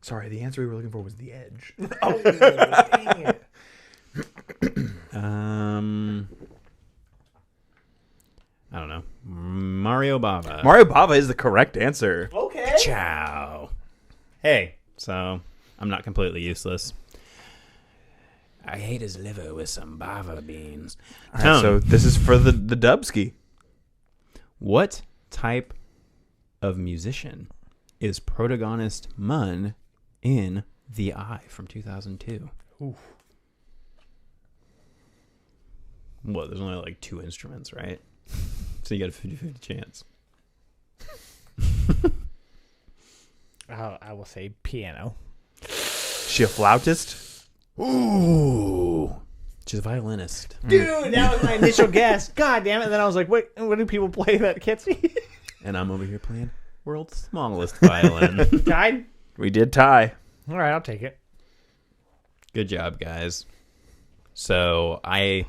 Sorry, the answer we were looking for was The Edge. Oh, dang it. I don't know. Mario Bava. Mario Bava is the correct answer. Okay. Ciao. Hey, so I'm not completely useless. I hate his liver with some bava beans. All right, so this is for the Dubski. What type of musician is protagonist Mun in The Eye from 2002? Oof. Well, there's only like 2 instruments, right? So you got a 50-50 chance. I will say piano. She a flautist? Ooh. She's a violinist. Dude, that was my initial guess. God damn it. And then I was like, what do people play that can't see? And I'm over here playing world's smallest violin. Died? We did tie. All right, I'll take it. Good job, guys. So I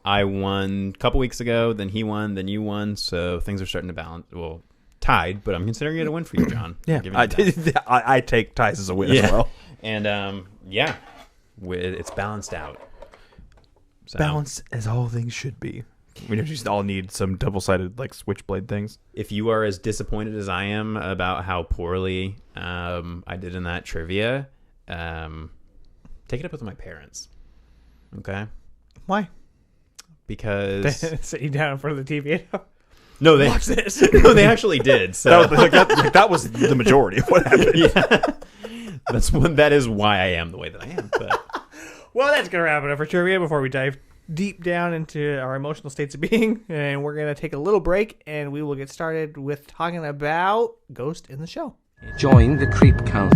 won a couple weeks ago, then he won, then you won, so things are starting to balance. Well, tied, but I'm considering it a win for you, John. Yeah, I take ties as a win as well. And it's balanced out. So, Balance as all things should be. We just all need some double-sided like switchblade things. if you are as disappointed as I am about how poorly I did in that trivia, take it up with my parents. Okay? Why? Because Sit you down in front of the TV. no, they Watch this. no, they actually did. So That was the majority of what happened. that is why I am the way that I am. But Well, that's going to wrap it up for trivia before we dive deep down into our emotional states of being. And we're going to take a little break, and we will get started with talking about Ghost in the Shell. Join the Creep Cult.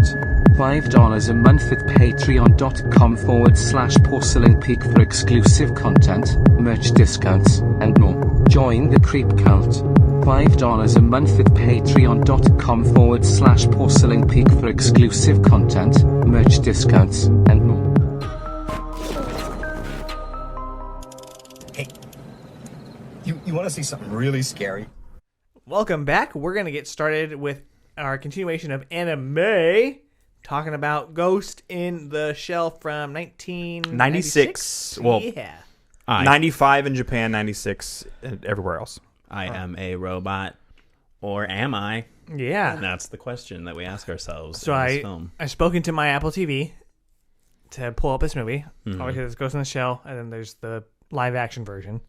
$5 a month at patreon.com/Porcelain Peak for exclusive content, merch discounts, and more. Join the Creep Cult. $5 a month at patreon.com/Porcelain Peak for exclusive content, merch discounts, and more. Hey, you want to see something really scary? Welcome back. We're going to get started with our continuation of anime, talking about Ghost in the Shell from 1996. Well, yeah. 95 in Japan, 96 everywhere else. I am a robot, or am I? Yeah. And that's the question that we ask ourselves So in this film. I spoke into my Apple TV to pull up this movie. Obviously, there's Ghost in the Shell, and then there's the live action version.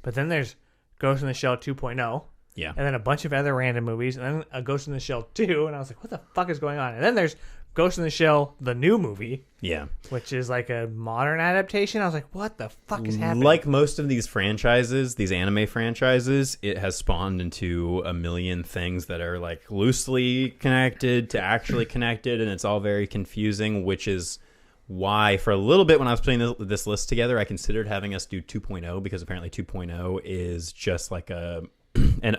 But then there's Ghost in the Shell 2.0. Yeah. And then a bunch of other random movies, and then a Ghost in the Shell 2, and I was like, what the fuck is going on? And then there's Ghost in the Shell, the new movie, Yeah. which is like a modern adaptation. I was like, what the fuck is happening? Like most of these franchises, these anime franchises, it has spawned into a million things that are like loosely connected to actually connected, and it's all very confusing, which is why for a little bit when I was putting this list together, I considered having us do 2.0 because apparently 2.0 is just like an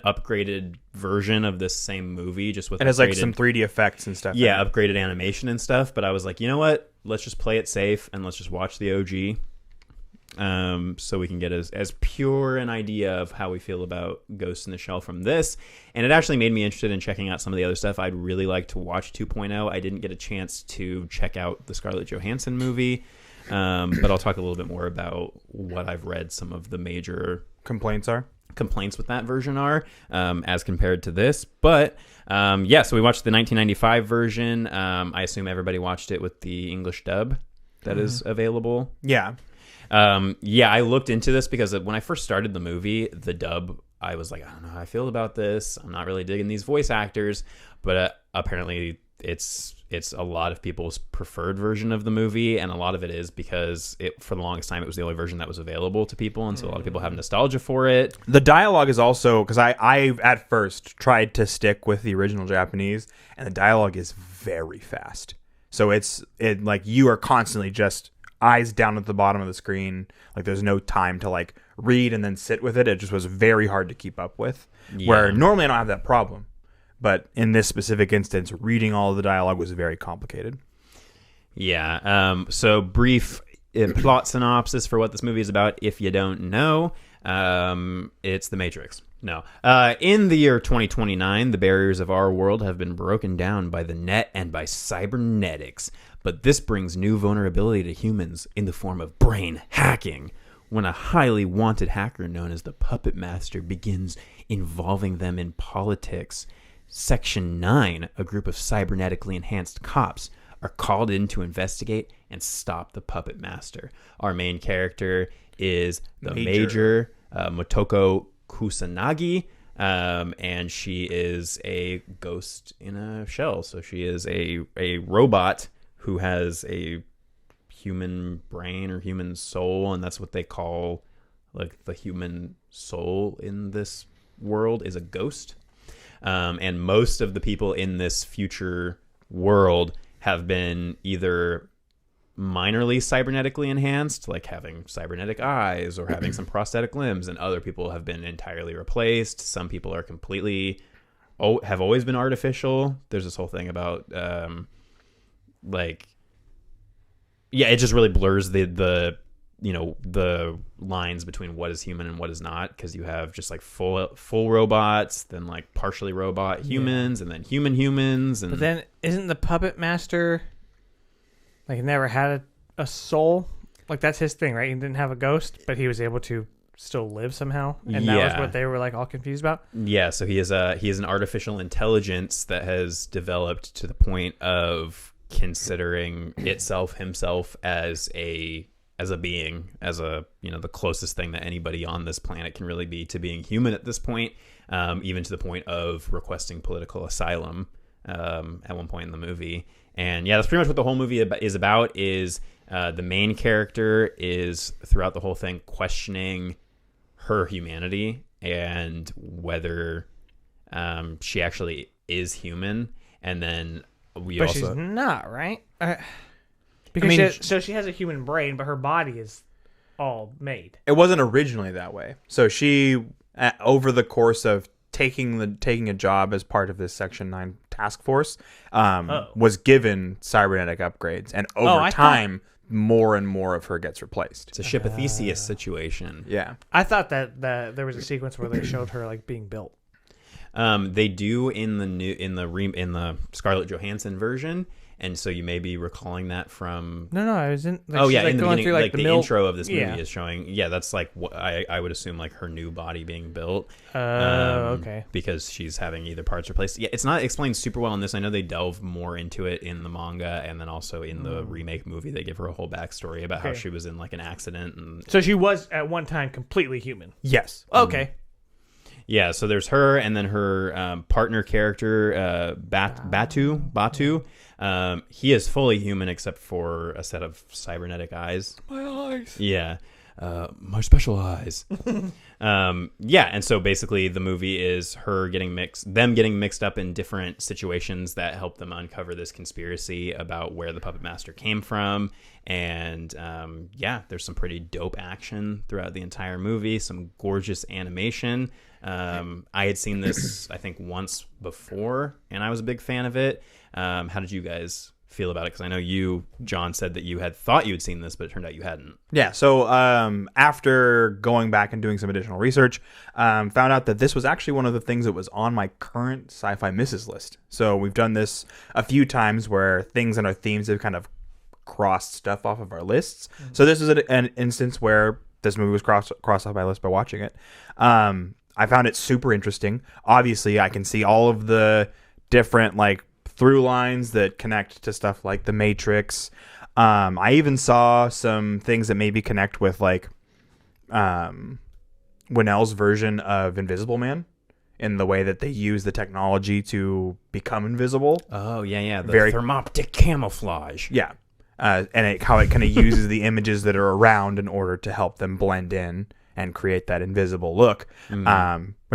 upgraded version of this same movie, just with It has like some 3D effects and stuff. yeah, upgraded animation and stuff. But I was like, you know what? Let's just play it safe and let's just watch the OG, so we can get as pure an idea of how we feel about Ghost in the Shell from this. And it actually made me interested in checking out some of the other stuff. I'd really like to watch 2.0. I didn't get a chance to check out the Scarlett Johansson movie, but I'll talk a little bit more about what I've read. Some of the major complaints with that version are as compared to this. But so we watched the 1995 version. I assume everybody watched it with the English dub that is available. Yeah. Yeah, I looked into this because when I first started the movie, the dub, I was like, I don't know how I feel about this. I'm not really digging these voice actors, but apparently it's a lot of people's preferred version of the movie, and a lot of it is because for the longest time it was the only version that was available to people, and so a lot of people have nostalgia for it. The dialogue is also, because I at first tried to stick with the original Japanese, and the dialogue is very fast. So it like you are constantly just eyes down at the bottom of the screen. Like there's no time to like read and then sit with it. It just was very hard to keep up with. Yeah. Where normally I don't have that problem. But in this specific instance, reading all of the dialogue was very complicated. Yeah. So brief plot synopsis for what this movie is about, if you don't know. It's The Matrix. No. In the year 2029, the barriers of our world have been broken down by the net and by cybernetics. But this brings new vulnerability to humans in the form of brain hacking. When a highly wanted hacker known as the Puppet Master begins involving them in politics, Section 9, a group of cybernetically enhanced cops, are called in to investigate and stop the Puppet Master. Our main character is the Major Motoko Kusanagi, and she is a ghost in a shell. So she is a robot who has a human brain or human soul, and that's what they call like the human soul in this world is a ghost. And most of the people in this future world have been either minorly cybernetically enhanced, like having cybernetic eyes or having some prosthetic limbs, and other people have been entirely replaced. Some people are completely have always been artificial. There's this whole thing about it just really blurs the lines between what is human and what is not, because you have just like full robots, then like partially robot humans, and then human humans. And but then isn't the Puppet Master like never had a soul? Like that's his thing, right? He didn't have a ghost, but he was able to still live somehow, and that was what they were like all confused about. Yeah, so he is an artificial intelligence that has developed to the point of considering himself as a being, as the closest thing that anybody on this planet can really be to being human at this point, even to the point of requesting political asylum at one point in the movie. And yeah, that's pretty much what the whole movie is about. Is the main character is throughout the whole thing questioning her humanity and whether she actually is human, and then she's not, right? Because she has a human brain, but her body is all made. It wasn't originally that way. So she, over the course of taking a job as part of this Section 9 task force, was given cybernetic upgrades, and over time, more and more of her gets replaced. It's a Ship of Theseus situation. Yeah, I thought that there was a sequence where they showed her like being built. They do in the Scarlett Johansson version. And so you may be recalling that from... No, I was in... Like, in the beginning, through, like the intro of this movie is showing... Yeah, that's like what I would assume like her new body being built. Okay. Because she's having either parts replaced. Yeah, it's not explained super well in this. I know they delve more into it in the manga, and then also in the remake movie, they give her a whole backstory about how she was in like an accident. And so she was at one time completely human. Yes. Okay. Yeah, so there's her, and then her partner character, Batu. He is fully human except for a set of cybernetic eyes. My eyes. Yeah. My special eyes. And so basically the movie is them getting mixed up in different situations that help them uncover this conspiracy about where the Puppet Master came from. And there's some pretty dope action throughout the entire movie, some gorgeous animation. I had seen this, I think, once before, and I was a big fan of it. How did you guys feel about it? Because I know you, John, said that you had thought you had seen this, but it turned out you hadn't. Yeah, so after going back and doing some additional research, found out that this was actually one of the things that was on my current sci-fi misses list. So we've done this a few times where things and our themes have kind of crossed stuff off of our lists. Mm-hmm. So this is an instance where this movie was crossed off my list by watching it. I found it super interesting. Obviously, I can see all of the different like through lines that connect to stuff like The Matrix. I even saw some things that maybe connect with like Winnell's version of Invisible Man in the way that they use the technology to become invisible. Oh, yeah. The Very- thermoptic camouflage. Yeah. How it kind of uses the images that are around in order to help them blend in and create that invisible look, which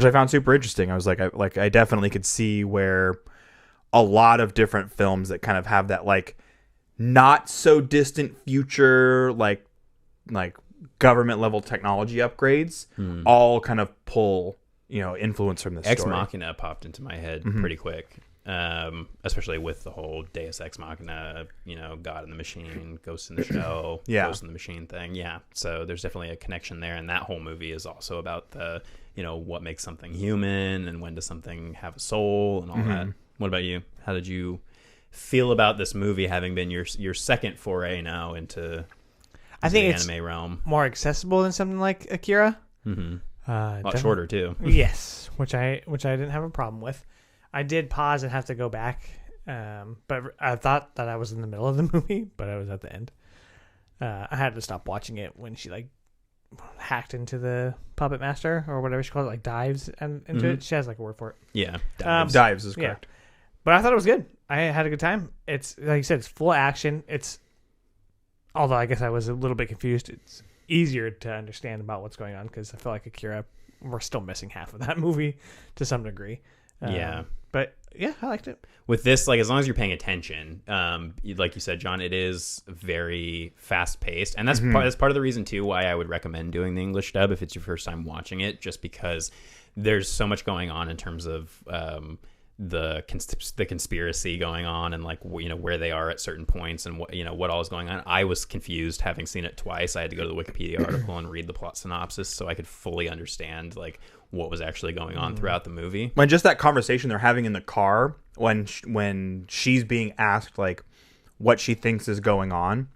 I found super interesting. I was like, I definitely could see where a lot of different films that kind of have that like not so distant future, like government level technology upgrades, all kind of pull influence from this Ex story. Machina popped into my head pretty quick, especially with the whole Deus Ex Machina, God in the Machine, Ghost in the Shell, Ghost in the Machine thing. Yeah, so there's definitely a connection there, and that whole movie is also about the what makes something human and when does something have a soul and all that. What about you? How did you feel about this movie, having been your second foray now into I think the it's anime realm? more accessible than something like Akira. A lot shorter too. Yes, which I didn't have a problem with. I did pause and have to go back, but I thought that I was in the middle of the movie, but I was at the end. I had to stop watching it when she like hacked into the puppet master or whatever she calls it, like dives into it. She has like a word for it. Yeah, Dives is correct. Yeah. But I thought it was good. I had a good time. It's like you said, it's full action. Although I guess I was a little bit confused. It's easier to understand about what's going on because I feel like Akira, we're still missing half of that movie to some degree. Yeah. But yeah, I liked it. With this, like, as long as you're paying attention, like you said, John, it is very fast paced, and that's part of the reason too why I would recommend doing the English dub if it's your first time watching it, just because there's so much going on in terms of the conspiracy going on and like where they are at certain points and what all is going on. I was confused having seen it twice. I had to go to the Wikipedia article and read the plot synopsis so I could fully understand like what was actually going on throughout the movie. When just that conversation they're having in the car when she's being asked like what she thinks is going on,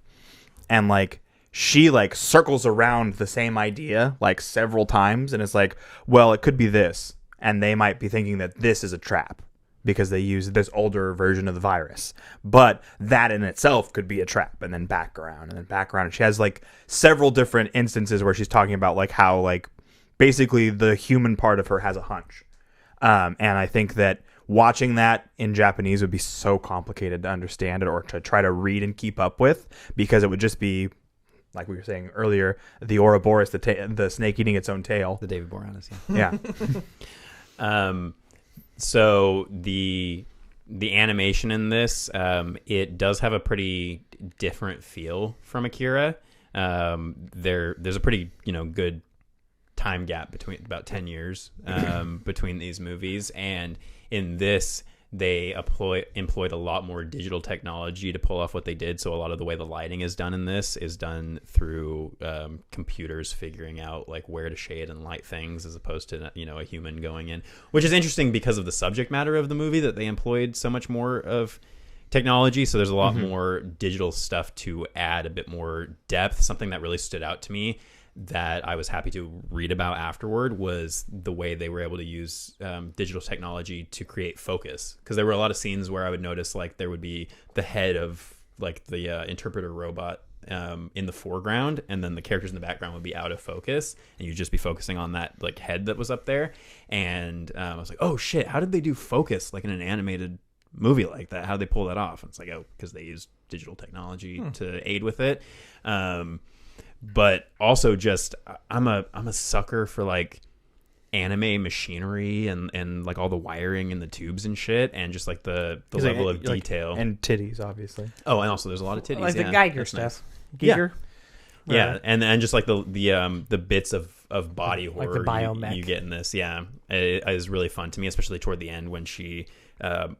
and like she like circles around the same idea like several times and it's like, well, it could be this, and they might be thinking that this is a trap because they use this older version of the virus, but that in itself could be a trap, and then background and then background. And she has like several different instances where she's talking about like how like basically the human part of her has a hunch. And I think that watching that in Japanese would be so complicated to understand it or to try to read and keep up with, because it would just be, like we were saying earlier, the Ouroboros, the snake eating its own tail. The David Boreanaz, Yeah. So the animation in this, it does have a pretty different feel from Akira. There's a pretty good time gap between about 10 years between these movies, and in this they employed a lot more digital technology to pull off what they did. So a lot of the way the lighting is done in this is done through computers figuring out like where to shade and light things, as opposed to a human going in, which is interesting because of the subject matter of the movie, that they employed so much more of technology. So there's a lot more digital stuff to add a bit more depth. Something that really stood out to me that I was happy to read about afterward was the way they were able to use digital technology to create focus, because there were a lot of scenes where I would notice like there would be the head of like the interpreter robot in the foreground, and then the characters in the background would be out of focus, and you'd just be focusing on that like head that was up there. And I was like, oh shit, how did they do focus like in an animated movie like that? How did they pull that off? And it's like, oh, because they used digital technology to aid with it. But also just I'm a sucker for like anime machinery and like all the wiring and the tubes and shit, and just like the level of detail and titties, obviously. Oh, and also there's a lot of titties, Like the yeah. Geiger That's stuff. nice. Geiger? Yeah, and just like the bits of body Like horror the biomech. you get in this. Yeah, it is really fun to me, especially toward the end when she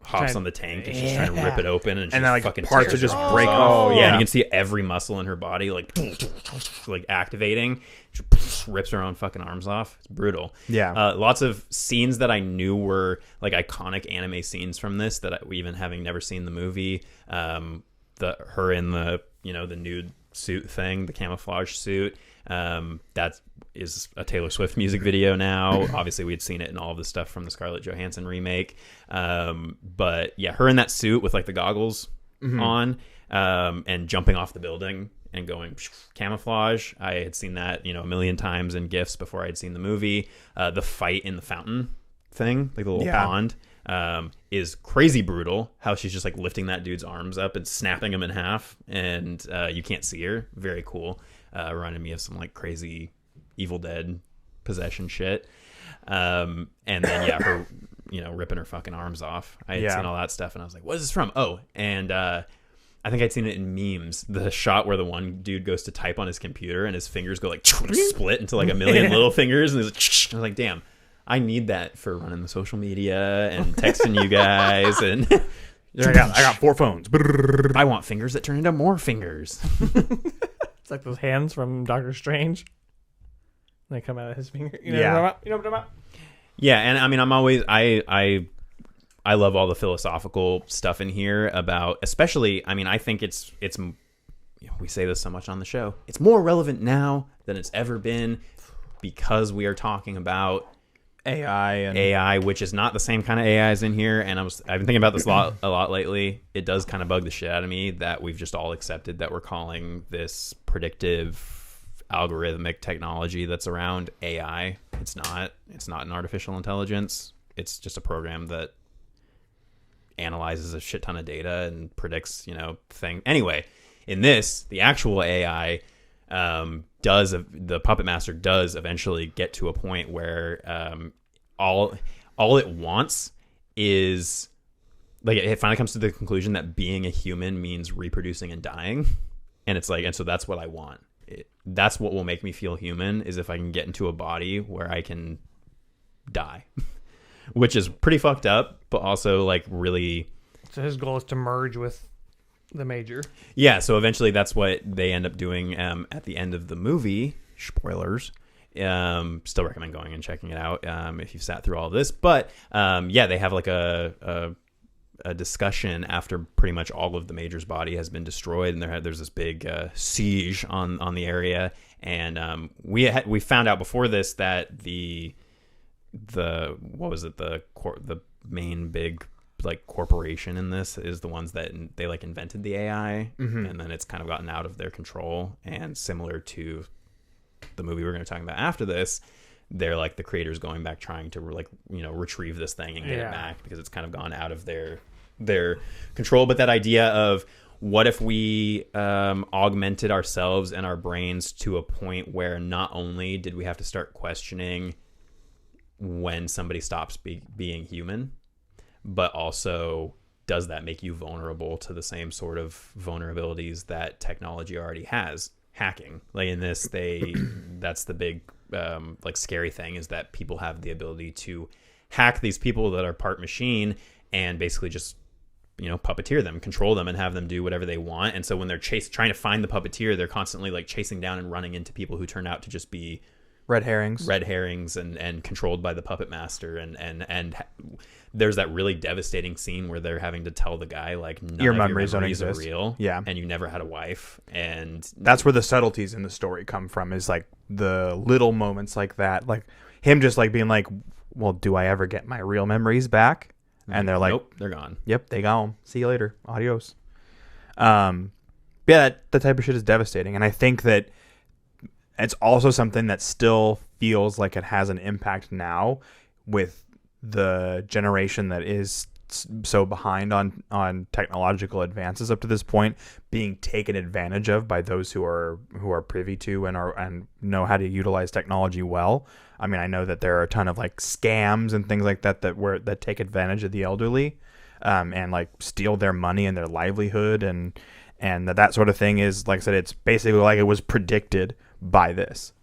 hops on the tank and she's trying to rip it open, and then like fucking parts tears are just her arms break off. off. Yeah, and you can see every muscle in her body like activating. She rips her own fucking arms off. It's brutal. Yeah. Lots of scenes that I knew were like iconic anime scenes from this that even having never seen the movie. Her in the the nude suit thing, the camouflage suit. That is a Taylor Swift music video now. Obviously, we had seen it in all of the stuff from the Scarlett Johansson remake. But yeah, her in that suit with like the goggles on. and jumping off the building and going camouflage. I had seen that, a million times in GIFs before I'd seen the movie. The fight in the fountain thing, like the little pond, is crazy brutal. How she's just like lifting that dude's arms up and snapping him in half, and you can't see her. Very cool. Reminded me of some like crazy Evil Dead possession shit. And then her, ripping her fucking arms off. I had seen all that stuff, and I was like, "What is this from?" Oh, and I think I'd seen it in memes. The shot where the one dude goes to type on his computer, and his fingers go like split into like a million little fingers, and I was like, "Damn, I need that for running the social media and texting you guys." And I got 4 phones. I want fingers that turn into more fingers. It's like those hands from Doctor Strange. They come out of his finger. You know what I'm talking about? Yeah, and I mean, I'm always I love all the philosophical stuff in here about, especially, I mean, I think it's we say this so much on the show. It's more relevant now than it's ever been because we are talking about AI, which is not the same kind of AI as in here. And I've been thinking about this a lot lately. It does kind of bug the shit out of me that we've just all accepted that we're calling this predictive algorithmic technology that's around AI. It's not an artificial intelligence. It's just a program that analyzes a shit ton of data and predicts, thing. Anyway, in this, the actual AI the Puppet Master does eventually get to a point where all it wants is, like, it finally comes to the conclusion that being a human means reproducing and dying, and it's like, and so that's what I want. That's what will make me feel human, is if I can get into a body where I can die. Which is pretty fucked up, but also like really. So his goal is to merge with the Major. Yeah, so eventually that's what they end up doing at the end of the movie. Spoilers. Still recommend going and checking it out if you've sat through all of this. But they have like a discussion after pretty much all of the Major's body has been destroyed, and there's this big siege on the area. And we found out before this that the main big like corporation in this is the ones that they like invented the AI, and then it's kind of gotten out of their control. And similar to the movie we're going to talk about after this, they're like the creators going back trying to retrieve this thing and get it back because it's kind of gone out of their control. But that idea of what if we augmented ourselves and our brains to a point where not only did we have to start questioning when somebody stops being human, but also does that make you vulnerable to the same sort of vulnerabilities that technology already has? Hacking, like in this, that's the big like scary thing, is that people have the ability to hack these people that are part machine and basically just puppeteer them, control them, and have them do whatever they want. And so when they're trying to find the puppeteer, they're constantly like chasing down and running into people who turn out to just be red herrings and controlled by the Puppet Master. And there's that really devastating scene where they're having to tell the guy, like, none your of memories your don't memories are exist. real, Yeah, and you never had a wife. And that's where the subtleties in the story come from, is like the little moments like that, like him just like being like, well, do I ever get my real memories back? And they're like, nope, they're gone. Yep, they got them. See you later. Adios. That type of shit is devastating. And I think that it's also something that still feels like it has an impact now with the generation that is so behind on technological advances up to this point, being taken advantage of by those who are privy to and know how to utilize technology well. I mean, I know that there are a ton of like scams and things like that that take advantage of the elderly, and like steal their money and their livelihood, and that sort of thing is, like I said, it's basically like it was predicted by this.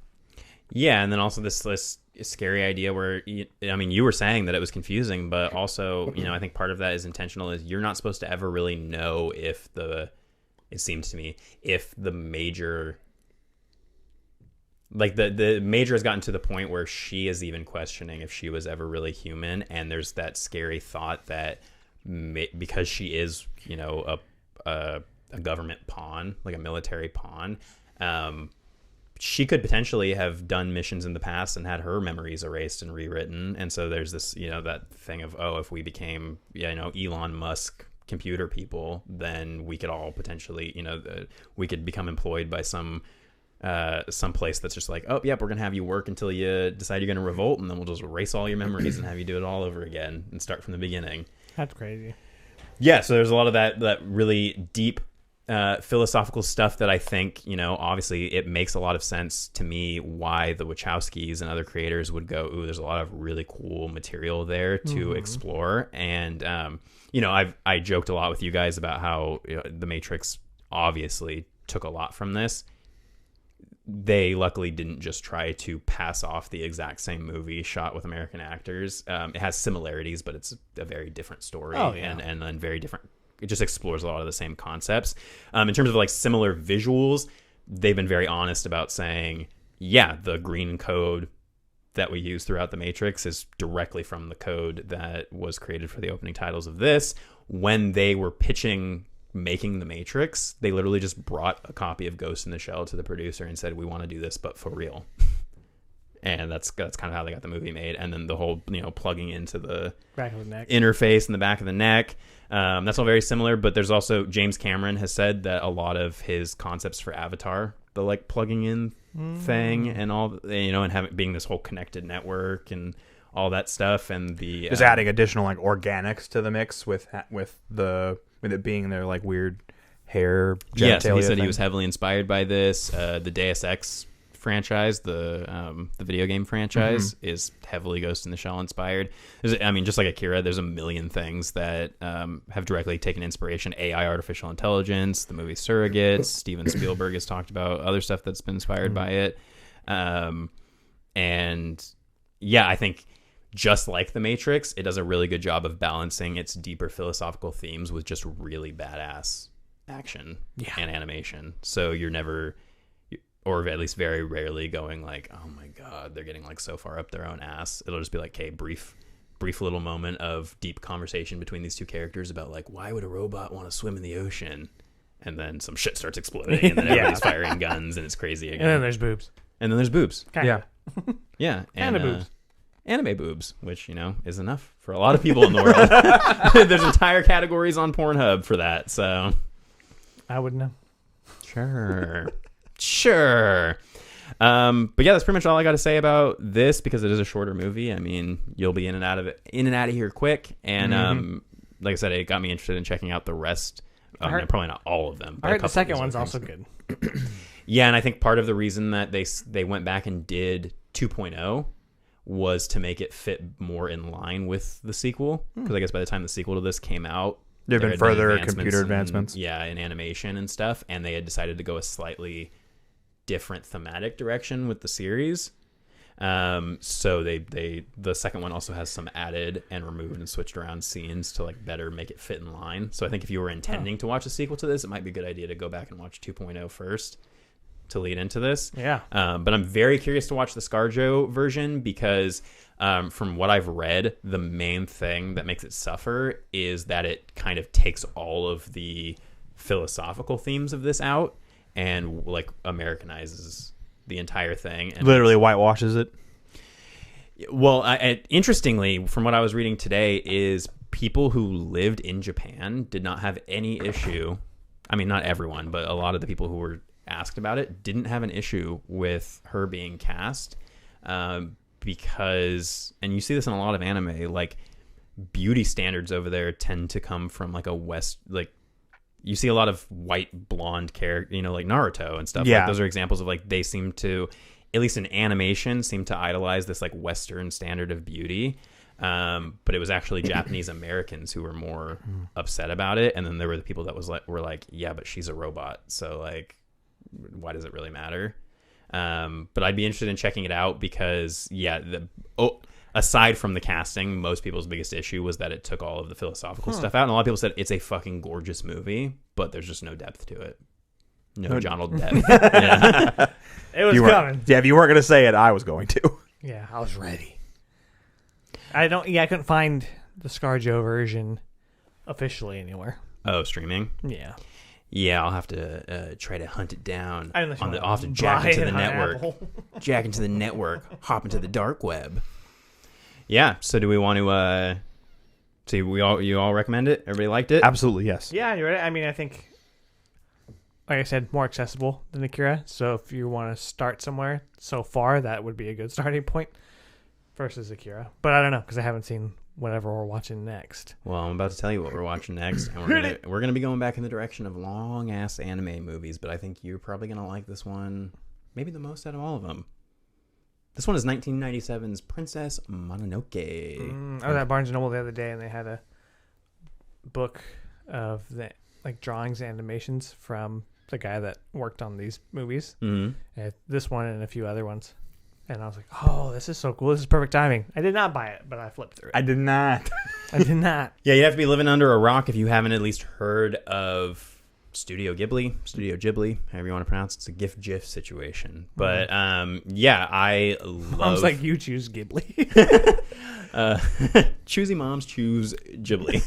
Yeah, and then also this scary idea where, you were saying that it was confusing, but also, I think part of that is intentional, is you're not supposed to ever really know if it seems to me, if the Major, like the Major has gotten to the point where she is even questioning if she was ever really human. And there's that scary thought that because she is, a government pawn, like a military pawn, she could potentially have done missions in the past and had her memories erased and rewritten. And so there's this, that thing of, if we became, Elon Musk computer people, then we could all potentially, we could become employed by some place that's just like, oh, yep, we're going to have you work until you decide you're going to revolt, and then we'll just erase all your memories and have you do it all over again and start from the beginning. That's crazy. Yeah, so there's a lot of that really deep philosophical stuff that I think, obviously it makes a lot of sense to me why the Wachowskis and other creators would go, ooh, there's a lot of really cool material there to explore. And, I joked a lot with you guys about how The Matrix obviously took a lot from this. They luckily didn't just try to pass off the exact same movie shot with American actors. It has similarities, but it's a very different story and very different. It just explores a lot of the same concepts. In terms of like similar visuals, they've been very honest about saying, yeah, the green code that we use throughout The Matrix is directly from the code that was created for the opening titles of this. When they were pitching making The Matrix, they literally just brought a copy of Ghost in the Shell to the producer and said, we want to do this, but for real. And that's kind of how they got the movie made. And then the whole, plugging into the back of the neck interface in the back of the neck. That's all very similar, but there's also James Cameron has said that a lot of his concepts for Avatar, the like plugging in thing and all, and having being this whole connected network and all that stuff, and the just adding additional like organics to the mix with it being their like weird hair. Yes, he said thing. He was heavily inspired by this. The Deus Ex franchise, the video game franchise, is heavily Ghost in the Shell inspired. Just like Akira, there's a million things that have directly taken inspiration. AI, artificial intelligence, the movie Surrogates. Steven Spielberg has talked about other stuff that's been inspired by it. And yeah, I think just like The Matrix, it does a really good job of balancing its deeper philosophical themes with just really badass action and animation. So you're never, or at least very rarely, going like, oh my god, they're getting like so far up their own ass. It'll just be like, okay, brief little moment of deep conversation between these two characters about like, why would a robot want to swim in the ocean? And then some shit starts exploding, and then everybody's firing guns, and it's crazy again. And then there's boobs. Kinda. Yeah. And boobs. Anime boobs, which, is enough for a lot of people in the world. There's entire categories on Pornhub for that, so. I wouldn't know. Sure. But yeah, that's pretty much all I got to say about this, because it is a shorter movie. I mean, you'll be in and out of here quick. And like I said, it got me interested in checking out the rest. Probably not all of them. I heard the second one's also good. Yeah, and I think part of the reason that they went back and did 2.0 was to make it fit more in line with the sequel. Because I guess by the time the sequel to this came out, there have been further computer advancements. In animation and stuff. And they had decided to go a slightly different thematic direction with the series. So the second one also has some added and removed and switched around scenes to like better make it fit in line. So I think if you were intending to watch a sequel to this, it might be a good idea to go back and watch 2.0 first to lead into this. Yeah. But I'm very curious to watch the ScarJo version, because from what I've read, the main thing that makes it suffer is that it kind of takes all of the philosophical themes of this out and like Americanizes the entire thing. And literally whitewashes it. Well, interestingly, from what I was reading today, is people who lived in Japan did not have any issue. I mean, not everyone, but a lot of the people who were asked about it didn't have an issue with her being cast, because, and you see this in a lot of anime, like beauty standards over there tend to come from like you see a lot of white blonde character, like Naruto and stuff. Yeah. Like, those are examples of like, they seem to, at least in animation, seem to idolize this like Western standard of beauty. But it was actually Japanese Americans who were more upset about it. And then there were the people that were like, yeah, but she's a robot. So like, why does it really matter? But I'd be interested in checking it out, because aside from the casting, most people's biggest issue was that it took all of the philosophical stuff out. And a lot of people said it's a fucking gorgeous movie, but there's just no depth to it. No Donald depth. Yeah. It was coming. Yeah, if you weren't going to say it, I was going to. Yeah, I was ready. I couldn't find the ScarJo version officially anywhere. Oh, streaming? Yeah. Yeah, I'll have to try to hunt it down. I'll have to jack into the network. Jack into the network. Hop into the dark web. Yeah, so do we want to So you all recommend it? Everybody liked it? Absolutely, yes. Yeah, you're right. I mean, I think, like I said, more accessible than Akira. So if you want to start somewhere so far, that would be a good starting point versus Akira. But I don't know because I haven't seen whatever we're watching next. Well, I'm about to tell you what we're watching next, and we're gonna be going back in the direction of long ass anime movies. But I think you're probably gonna like this one, maybe the most out of all of them. This one is 1997's Princess Mononoke. I was at Barnes & Noble the other day, and they had a book of the drawings and animations from the guy that worked on these movies. Mm-hmm. This one and a few other ones. And I was like, oh, this is so cool. This is perfect timing. I did not buy it, but I flipped through it. I did not. I did not. Yeah, you'd have to be living under a rock if you haven't at least heard of Studio Ghibli, however you want to pronounce it. It's a GIF situation. But yeah, I love... I was like, you choose Ghibli. Choosy moms choose Ghibli.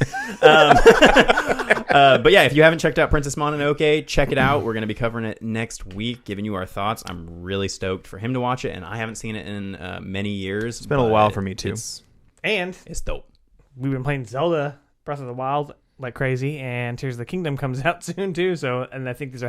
But yeah, if you haven't checked out Princess Mononoke, check it out. We're going to be covering it next week, giving you our thoughts. I'm really stoked for him to watch it, and I haven't seen it in many years. It's been a while for me, too. And It's dope. we've been playing Zelda Breath of the Wild like crazy, and Tears of the Kingdom comes out soon too. So, and I think those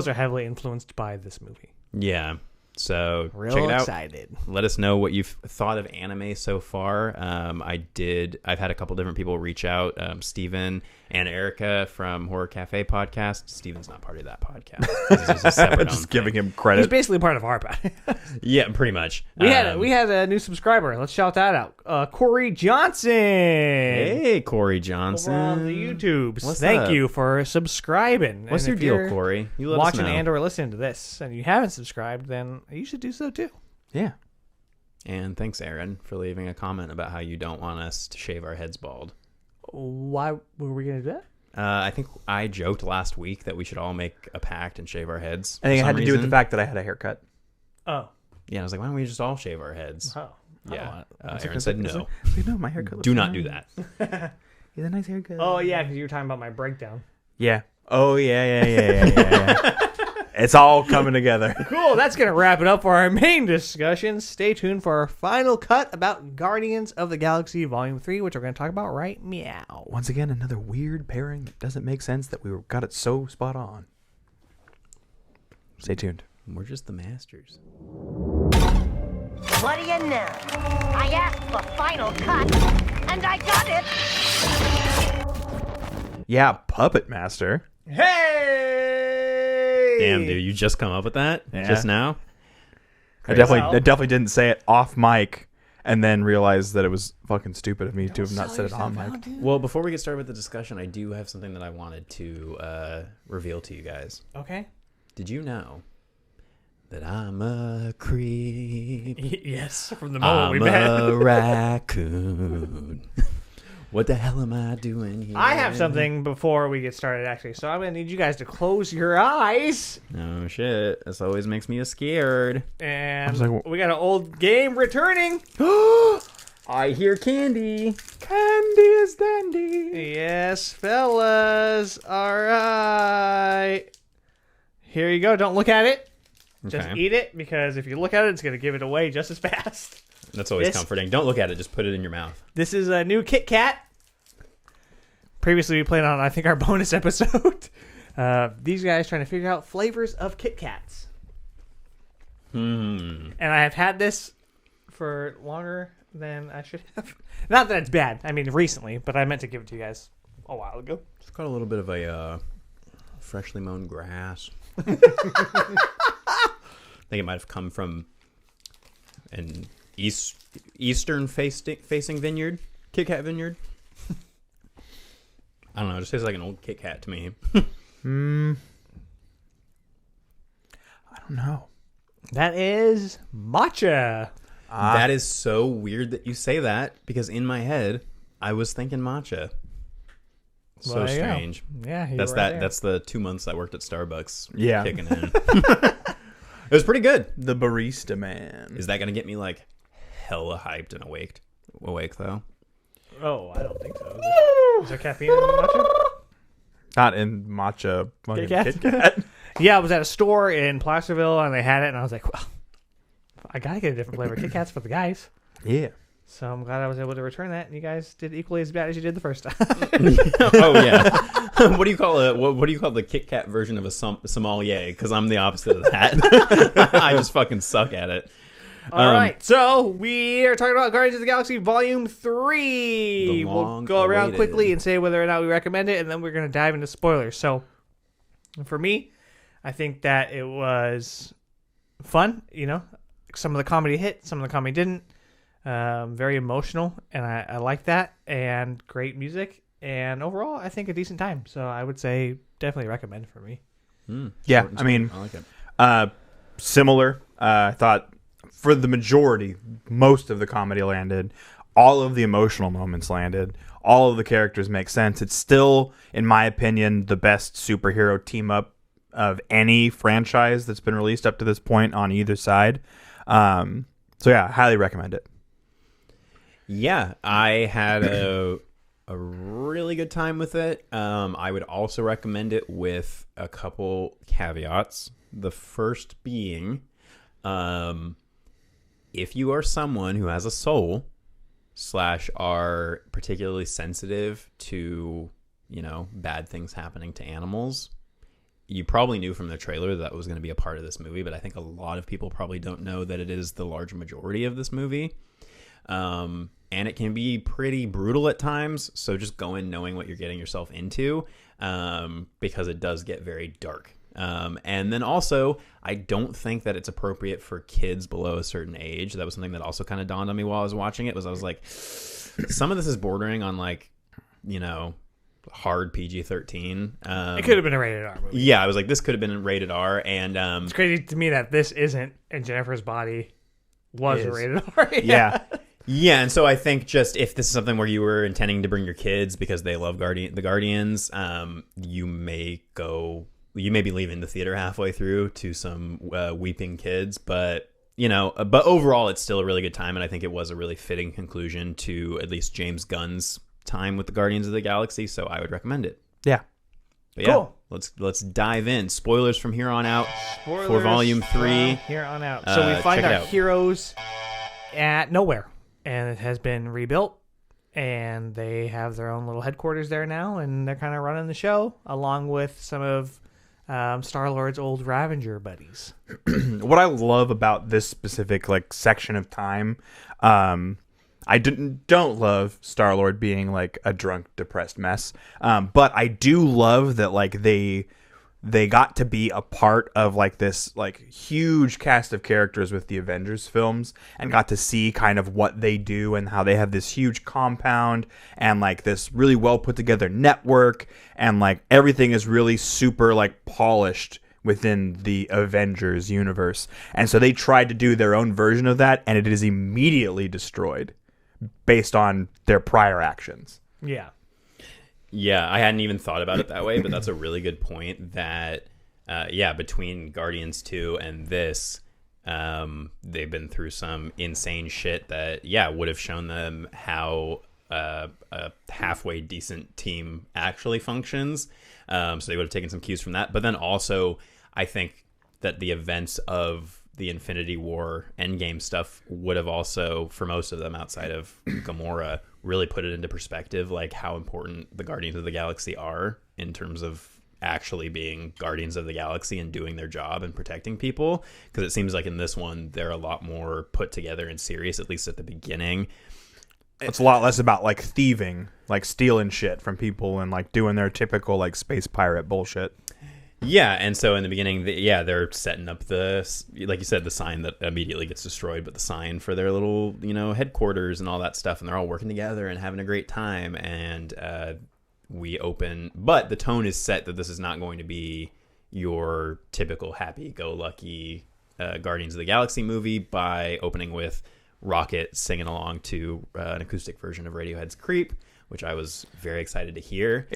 are heavily influenced by this movie. Yeah. So Real check it out. excited. Let us know what you've thought of anime so far. I've had a couple different people reach out. Steven and Erica from Horror Cafe podcast. Steven's not part of that podcast. This is a separate Just own giving thing. him He's credit. basically part of our podcast. Yeah, pretty much. we had a new subscriber. Let's shout that out. Corey Johnson. Hey, Corey Johnson. Over on the YouTubes. What's Thank up? you for subscribing. What's And your if deal, you're Corey? You let us watching know. and or listening to this, and you haven't subscribed, then you should do so too. Yeah. And thanks, Aaron, for leaving a comment about how you don't want us to shave our heads bald. Why were we gonna do that? I think I joked last week that we should all make a pact and shave our heads. I think it for had some to do with the reason. fact that I had a haircut. Oh. Yeah, I was like, why don't we just all shave our heads? Oh. I don't Yeah. want it. Aaron said no. No, my haircut. Do not do that. He's a nice haircut. Oh yeah, because you were talking about my breakdown. Yeah. Oh, yeah. It's all coming together. Cool. That's gonna wrap it up for our main discussion. Stay tuned for our final cut about Guardians of the Galaxy Volume 3, which we're gonna talk about right meow. Once again, another weird pairing that doesn't make sense that got it so spot on. Stay tuned. We're just the masters. What do you know? I asked for final cut, and I got it. Yeah, Puppet Master. Hey! Damn, dude, you just come up with that Yeah. just now? I definitely didn't say it off mic and then realized that it was fucking stupid of me to have not said it on mic. Well, before we get started with the discussion, I do have something that I wanted to reveal to you guys. Okay. Did you know that I'm a creep? Yes, from the moment we I'm met. a raccoon. What the hell am I doing here? I have something before we get started, actually. So I'm going to need you guys to close your eyes. Oh, shit. This always makes me scared. And was like, we got an old game returning. I hear candy. Candy is dandy. Yes, fellas. All right. Here you go. Don't look at it. Just Okay. eat it, because if you look at it, it's going to give it away just as fast. That's always This- comforting. Don't look at it. Just put it in your mouth. This is a new Kit Kat. Previously, we played on, I think, our bonus episode. These guys trying to figure out flavors of Kit Kats. And I have had this for longer than I should have. Not that it's bad. I mean, recently, but I meant to give it to you guys a while ago. It's got a little bit of a freshly mown grass. I think it might have come from an eastern facing vineyard, Kit Kat vineyard. I don't know. It just tastes like an old Kit Kat to me. I don't know. That is matcha. That is so weird that you say that, because in my head I was thinking matcha. So Well, there you go. strange. Yeah, you That's were that. right there. That's the 2 months I worked at Starbucks. Yeah. Kicking in. It was pretty good. The barista man. Is that gonna get me like hella hyped and awake though? Oh, I don't think so. Is there caffeine in the matcha? Not in matcha. fucking Kit Kit Kat? Kat. Yeah, I was at a store in Placerville, and they had it, and I was like, well, I gotta get a different flavor Kit Kats for the guys. Yeah. So I'm glad I was able to return that, and you guys did equally as bad as you did the first time. Oh yeah. What do you call the Kit Kat version of a sommelier? Because I'm the opposite of that. I just fucking suck at it. All right, so we are talking about Guardians of the Galaxy Volume 3. We'll go around quickly and say whether or not we recommend it, and then we're going to dive into spoilers. So for me, I think that it was fun. You know, some of the comedy hit, some of the comedy didn't. Very emotional, and I like that, and great music, and overall, I think a decent time. So I would say definitely recommend for me. Yeah, I mean, I like it. similar. I thought for the majority, most of the comedy landed. All of the emotional moments landed. All of the characters make sense. It's still, in my opinion, the best superhero team up of any franchise that's been released up to this point on either side. So yeah, highly recommend it. Yeah, I had a really good time with it. I would also recommend it with a couple caveats. The first being, if you are someone who has a soul / are particularly sensitive to, bad things happening to animals, you probably knew from the trailer that was going to be a part of this movie, but I think a lot of people probably don't know that it is the large majority of this movie. And it can be pretty brutal at times, so just go in knowing what you're getting yourself into, because it does get very dark. And then also, I don't think that it's appropriate for kids below a certain age. That was something that also kind of dawned on me while I was watching it, I was like, some of this is bordering on hard PG-13. It could have been a rated R movie. Yeah, I was like, this could have been a rated R, and it's crazy to me that this isn't, and Jennifer's Body was a rated R. Yeah. Yeah, and so I think just if this is something where you were intending to bring your kids because they love the Guardians, you may be leaving the theater halfway through to some weeping kids, but overall it's still a really good time, and I think it was a really fitting conclusion to at least James Gunn's time with the Guardians of the Galaxy, so I would recommend it. Yeah. But cool. Yeah, let's dive in. Spoilers from here on out for Volume 3. Here on out. So we find our heroes at nowhere, and it has been rebuilt, and they have their own little headquarters there now, and they're kind of running the show along with some of Star-Lord's old Ravager buddies. What I love about this specific section of time, I don't love Star-Lord being a drunk, depressed mess, but I do love that they got to be a part of this huge cast of characters with the Avengers films, and got to see kind of what they do and how they have this huge compound and this really well put together network, and everything is really super polished within the Avengers universe. And so they tried to do their own version of that, and it is immediately destroyed based on their prior actions. Yeah. Yeah, I hadn't even thought about it that way, but that's a really good point that, between Guardians 2 and this, they've been through some insane shit that, would have shown them how a halfway decent team actually functions. So they would have taken some cues from that. But then also, I think that the events of the Infinity War Endgame stuff would have also, for most of them outside of Gamora, really put it into perspective, how important the Guardians of the Galaxy are in terms of actually being Guardians of the Galaxy and doing their job and protecting people. Because it seems like in this one, they're a lot more put together and serious, at least at the beginning. It's a lot less about thieving, stealing shit from people and doing their typical space pirate bullshit. Yeah, and so in the beginning, they're setting up like you said, the sign that immediately gets destroyed, but the sign for their little, headquarters and all that stuff, and they're all working together and having a great time, and we open, but the tone is set that this is not going to be your typical happy-go-lucky Guardians of the Galaxy movie by opening with Rocket singing along to an acoustic version of Radiohead's Creep, which I was very excited to hear.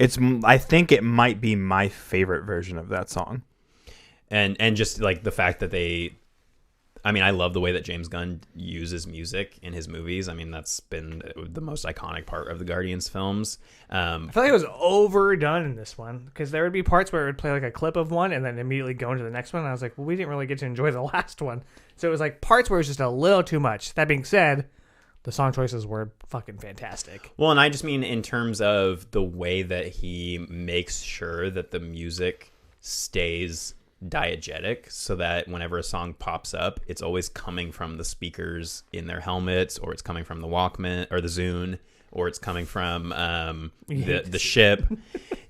I think it might be my favorite version of that song. And just the fact that I love the way that James Gunn uses music in his movies. That's been the most iconic part of the Guardians films. I feel like it was overdone in this one, because there would be parts where it would play a clip of one and then immediately go into the next one. And I was like, well, we didn't really get to enjoy the last one. So it was parts where it was just a little too much. That being said, the song choices were fucking fantastic. Well, and I just mean in terms of the way that he makes sure that the music stays diegetic, so that whenever a song pops up, it's always coming from the speakers in their helmets, or it's coming from the Walkman or the Zune, or it's coming from the ship.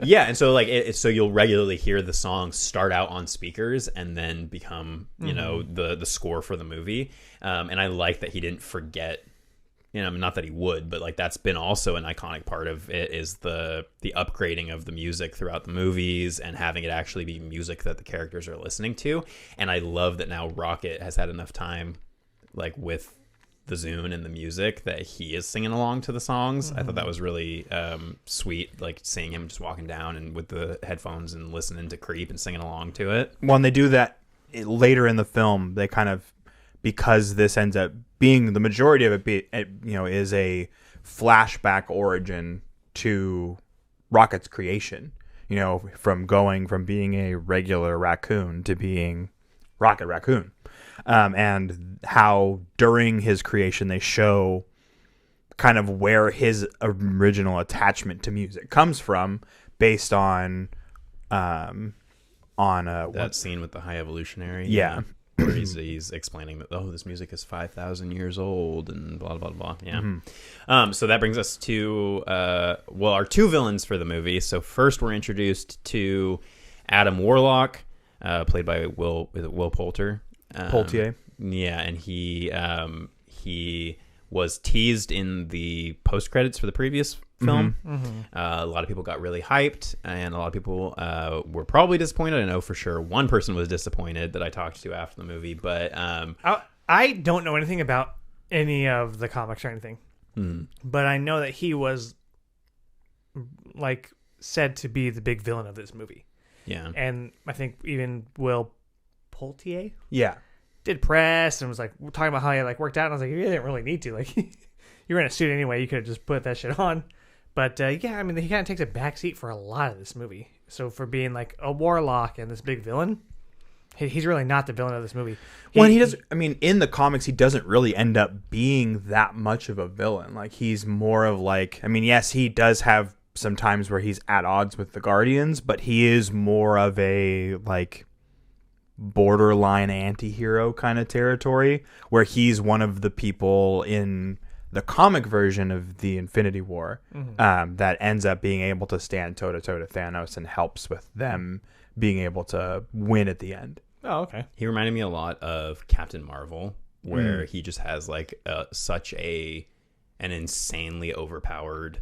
Yeah, and so so you'll regularly hear the song start out on speakers and then become the score for the movie. And I like that he didn't forget. Not that he would, but like that's been also an iconic part of it, is the upgrading of the music throughout the movies and having it actually be music that the characters are listening to. And I love that now Rocket has had enough time, like with the Zune and the music, that he is singing along to the songs. I thought that was really sweet, like seeing him just walking down and with the headphones and listening to Creep and singing along to it. When they do that later in the film, they kind of, because this ends up being the majority of it, is a flashback origin to Rocket's creation. From being a regular raccoon to being Rocket Raccoon, and how during his creation they show kind of where his original attachment to music comes from, based on that scene with the High Evolutionary. Yeah. Where he's explaining that, this music is 5,000 years old and blah, blah, blah. Yeah. So that brings us to, our two villains for the movie. So first we're introduced to Adam Warlock, played by Will Poulter. Poultier. Yeah, and he was teased in the post-credits for the previous film. A lot of people got really hyped, and a lot of people were probably disappointed. I know for sure one person was disappointed that I talked to after the movie, but I don't know anything about any of the comics or anything, but I know that he was like said to be the big villain of this movie. Yeah, and I think even Will Poultier, did press and was like talking about how he like worked out, and I was like, you didn't really need to, like you were in a suit anyway, you could have just put that shit on. But he kind of takes a backseat for a lot of this movie. So for being like a warlock and this big villain, he's really not the villain of this movie. In the comics, he doesn't really end up being that much of a villain. Like, he's more of like, yes, he does have some times where he's at odds with the Guardians, but he is more of a like borderline anti-hero kind of territory, where he's one of the people in the comic version of the Infinity War that ends up being able to stand toe-to-toe to Thanos and helps with them being able to win at the end. Oh, okay. He reminded me a lot of Captain Marvel, where he just has like such an insanely overpowered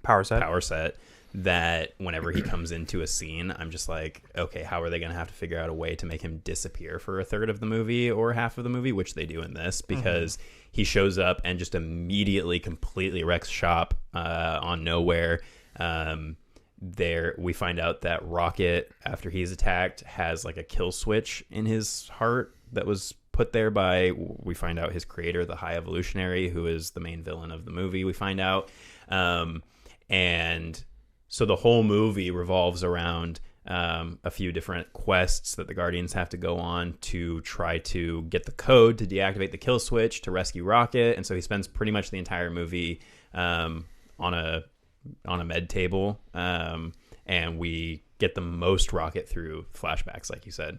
power set that whenever he comes into a scene, I'm just like, okay, how are they going to have to figure out a way to make him disappear for a third of the movie or half of the movie, which they do in this, because he shows up and just immediately completely wrecks shop on nowhere. There we find out that Rocket, after he's attacked, has like a kill switch in his heart that was put there by, we find out, his creator, the High Evolutionary, who is the main villain of the movie, we find out. And so the whole movie revolves around a few different quests that the Guardians have to go on to try to get the code to deactivate the kill switch to rescue Rocket. And so he spends pretty much the entire movie on a med table, and we get the most Rocket through flashbacks, like you said,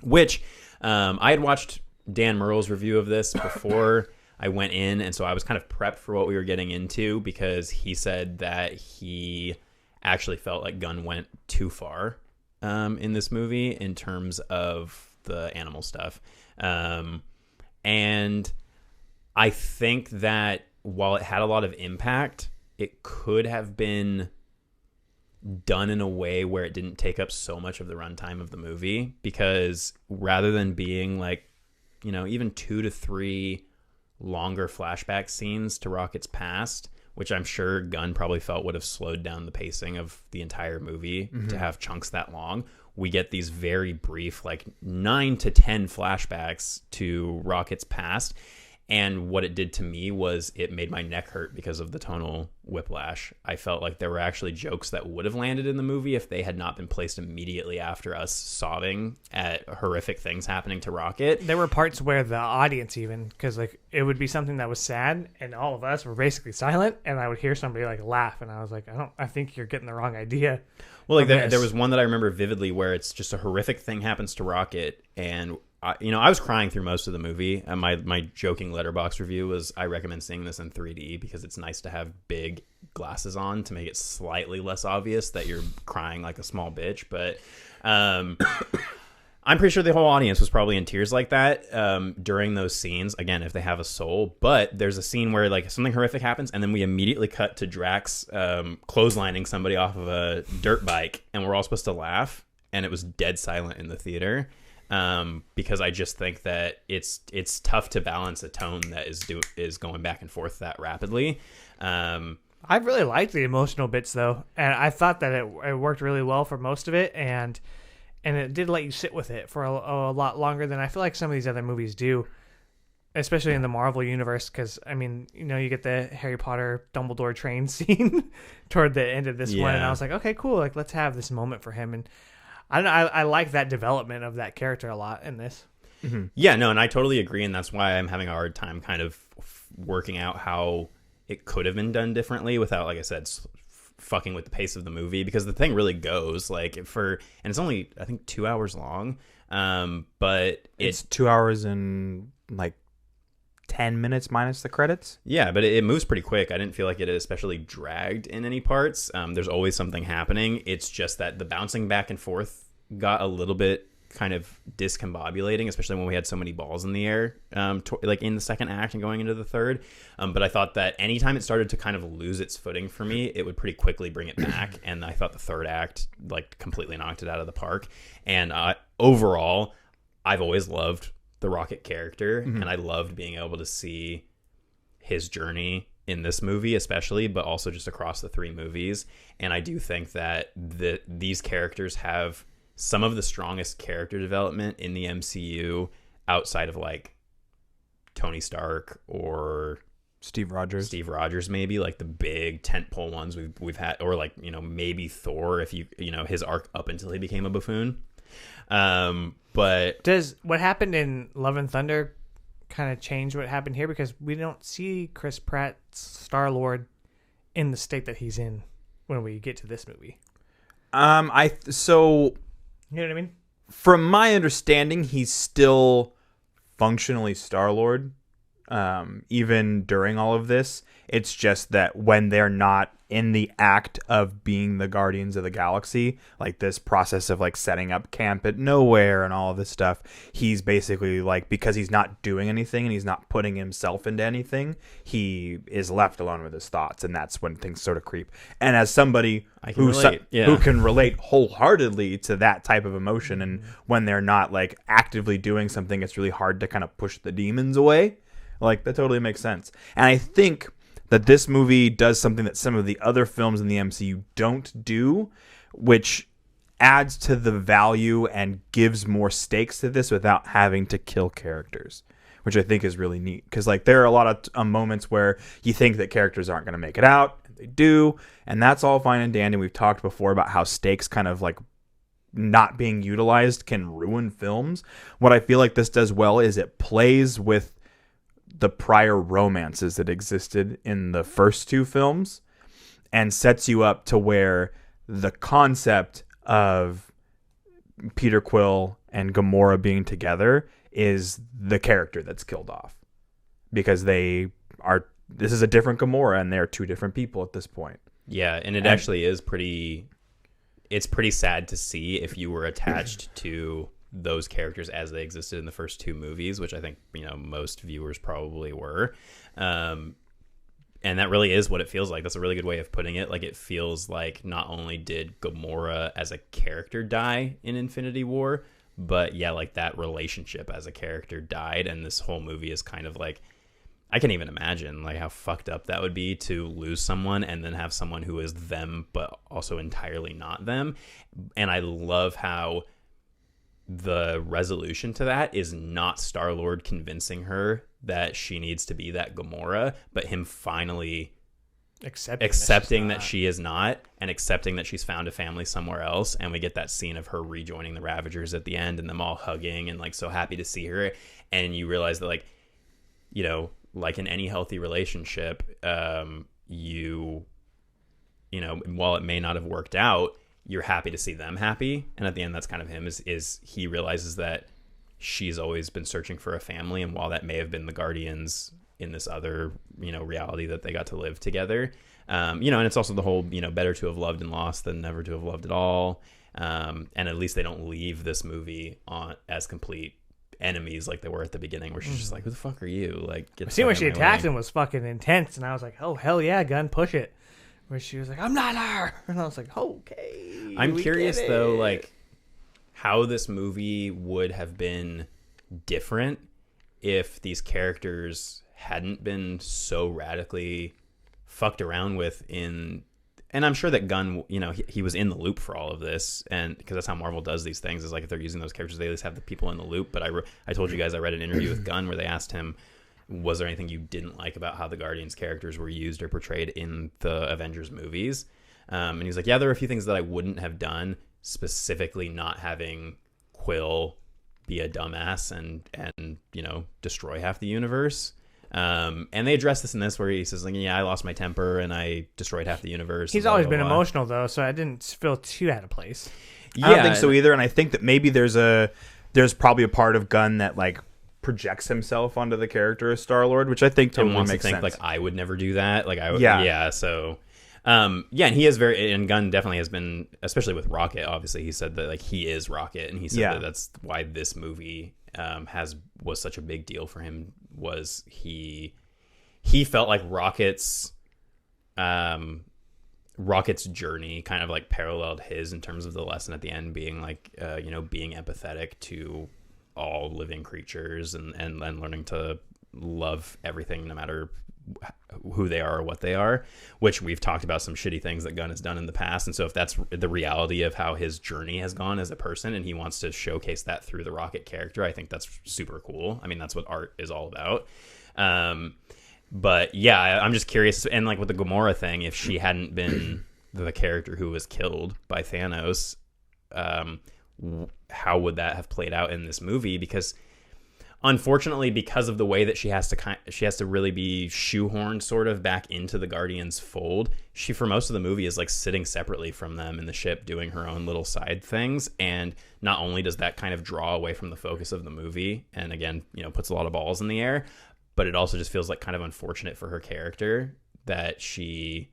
which I had watched Dan Murrell's review of this before I went in, and so I was kind of prepped for what we were getting into, because he said that he actually felt like Gunn went too far in this movie in terms of the animal stuff. And I think that while it had a lot of impact, it could have been done in a way where it didn't take up so much of the runtime of the movie, because rather than being like, even 2 to 3 longer flashback scenes to Rocket's past, which I'm sure Gunn probably felt would have slowed down the pacing of the entire movie to have chunks that long, we get these very brief, like 9 to 10 flashbacks to Rocket's past. And what it did to me was it made my neck hurt because of the tonal whiplash. I felt like there were actually jokes that would have landed in the movie if they had not been placed immediately after us sobbing at horrific things happening to Rocket. There were parts where the audience even, because like it would be something that was sad and all of us were basically silent, and I would hear somebody like laugh, and I was like, I think you're getting the wrong idea. Well, like there was one that I remember vividly where it's just a horrific thing happens to Rocket, and I was crying through most of the movie. My joking Letterboxd review was I recommend seeing this in 3D because it's nice to have big glasses on to make it slightly less obvious that you're crying like a small bitch. But I'm pretty sure the whole audience was probably in tears like that during those scenes. Again, if they have a soul. But there's a scene where like something horrific happens, and then we immediately cut to Drax clotheslining somebody off of a dirt bike, and we're all supposed to laugh, and it was dead silent in the theater. Because I just think that it's tough to balance a tone that is going back and forth that rapidly. I really liked the emotional bits though, and I thought that it worked really well for most of it, and it did let you sit with it for a lot longer than I feel like some of these other movies do, especially in the Marvel universe. Because I mean, you get the Harry Potter Dumbledore train scene toward the end of this one, and I was like, okay, cool, like let's have this moment for him. And I don't know, I like that development of that character a lot in this. Mm-hmm. Yeah, no, and I totally agree, and that's why I'm having a hard time kind of working out how it could have been done differently without, like I said, fucking with the pace of the movie, because the thing really goes and it's only I think 2 hours long, but it's 2 hours and like 10 minutes minus the credits. Yeah, but it moves pretty quick. I didn't feel like it especially dragged in any parts. There's always something happening. It's just that the bouncing back and forth got a little bit kind of discombobulating, especially when we had so many balls in the air, like in the second act and going into the third. But I thought that anytime it started to kind of lose its footing for me, it would pretty quickly bring it back. And I thought the third act like completely knocked it out of the park. And overall, I've always loved the Rocket character, and I loved being able to see his journey in this movie especially, but also just across the three movies. And I do think that these characters have some of the strongest character development in the MCU outside of like Tony Stark or Steve Rogers, maybe like the big tentpole ones we've had, or like maybe Thor if his arc up until he became a buffoon. But does what happened in Love and Thunder kind of change what happened here? Because we don't see Chris Pratt's Star-Lord in the state that he's in when we get to this movie. You know what I mean? From my understanding, he's still functionally Star-Lord, even during all of this. It's just that when they're not in the act of being the Guardians of the Galaxy, like this process of like setting up camp at nowhere and all of this stuff, he's basically like, because he's not doing anything and he's not putting himself into anything, he is left alone with his thoughts, and that's when things sort of creep. And as somebody who can relate wholeheartedly to that type of emotion, and when they're not like actively doing something, it's really hard to kind of push the demons away. Like, that totally makes sense. And I think that this movie does something that some of the other films in the MCU don't do, which adds to the value and gives more stakes to this without having to kill characters, which I think is really neat. Because like there are a lot of moments where you think that characters aren't going to make it out, and they do, and that's all fine and dandy. We've talked before about how stakes kind of like not being utilized can ruin films. What I feel like this does well is it plays with the prior romances that existed in the first two films and sets you up to where the concept of Peter Quill and Gamora being together is the character that's killed off, because this is a different Gamora and they're two different people at this point. Yeah. And it actually is pretty sad to see if you were attached to those characters as they existed in the first two movies, which I think most viewers probably were, and that really is what it feels like. That's a really good way of putting it. Like, it feels like not only did Gamora as a character die in Infinity War, but yeah, like that relationship as a character died, and this whole movie is kind of like, I can't even imagine like how fucked up that would be to lose someone and then have someone who is them but also entirely not them. And I love how the resolution to that is not Star-Lord convincing her that she needs to be that Gamora, but him finally accepting that she is not, and accepting that she's found a family somewhere else. And we get that scene of her rejoining the Ravagers at the end and them all hugging and like so happy to see her. And you realize that, like, you know, like in any healthy relationship, you know, while it may not have worked out, you're happy to see them happy. And at the end, that's kind of him, is he realizes that she's always been searching for a family. And while that may have been the Guardians in this other, you know, reality that they got to live together, you know, and it's also the whole, you know, better to have loved and lost than never to have loved at all. And at least they don't leave this movie on as complete enemies like they were at the beginning, where she's just like, who the fuck are you? Like, get See, when she attacked him was fucking intense, and I was like, oh, hell yeah, Gunn, push it. Where she was like, I'm not her. And I was like, okay. I'm curious, though, like, how this movie would have been different if these characters hadn't been so radically fucked around with in... And I'm sure that Gunn, you know, he was in the loop for all of this, and because that's how Marvel does these things, is like if they're using those characters, they at least have the people in the loop. But I told you guys I read an interview with Gunn where they asked him, was there anything you didn't like about how the Guardians characters were used or portrayed in the Avengers movies? And he's like, yeah, there are a few things that I wouldn't have done, specifically not having Quill be a dumbass and you know, destroy half the universe. And they address this in this, where he says, like, yeah, I lost my temper and I destroyed half the universe. He's always been emotional, though, so I didn't feel too out of place. I don't think so either, and I think that maybe there's probably a part of Gunn that like projects himself onto the character of Star-Lord, which I think totally makes sense. Like, I would never do that. Like, I would, yeah. So, and he is and Gunn definitely has been, especially with Rocket. Obviously, he said that like he is Rocket, and he said that that's why this movie was such a big deal for him. Was he felt like Rocket's journey kind of like paralleled his in terms of the lesson at the end being like, you know, being empathetic to all living creatures and learning to love everything no matter who they are or what they are, which we've talked about some shitty things that Gunn has done in the past. And so if that's the reality of how his journey has gone as a person, and he wants to showcase that through the Rocket character, I think that's super cool. I mean, that's what art is all about. But yeah, I'm just curious. And like with the Gamora thing, if she hadn't been the character who was killed by Thanos, how would that have played out in this movie? Because unfortunately, because of the way that she has to really be shoehorned sort of back into the Guardians fold, she for most of the movie is like sitting separately from them in the ship doing her own little side things. And not only does that kind of draw away from the focus of the movie, and again, you know, puts a lot of balls in the air, but it also just feels like kind of unfortunate for her character that she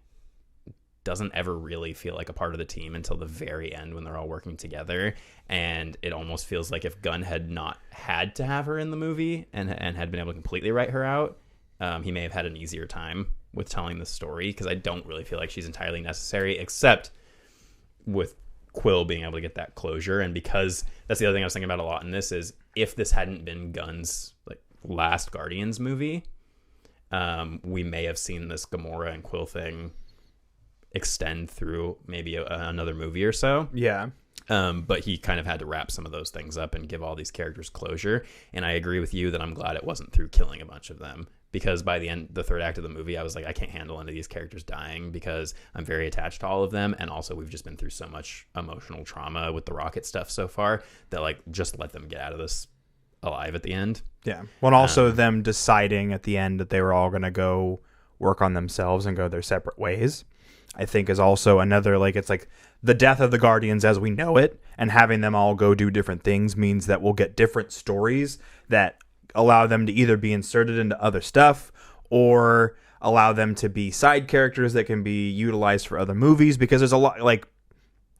doesn't ever really feel like a part of the team until the very end when they're all working together. And it almost feels like if Gunn had not had to have her in the movie and had been able to completely write her out, he may have had an easier time with telling the story, because I don't really feel like she's entirely necessary, except with Quill being able to get that closure. And because that's the other thing I was thinking about a lot in this, is if this hadn't been Gunn's like last Guardians movie, we may have seen this Gamora and Quill thing extend through maybe another movie or so. Yeah. But he kind of had to wrap some of those things up and give all these characters closure. And I agree with you that I'm glad it wasn't through killing a bunch of them, because by the end, the third act of the movie, I was like, I can't handle any of these characters dying, because I'm very attached to all of them. And also we've just been through so much emotional trauma with the Rocket stuff so far that like, just let them get out of this alive at the end. Yeah. Well, and also them deciding at the end that they were all going to go work on themselves and go their separate ways, I think is also another, like, it's like the death of the Guardians as we know it, and having them all go do different things means that we'll get different stories that allow them to either be inserted into other stuff or allow them to be side characters that can be utilized for other movies, because there's a lot, like,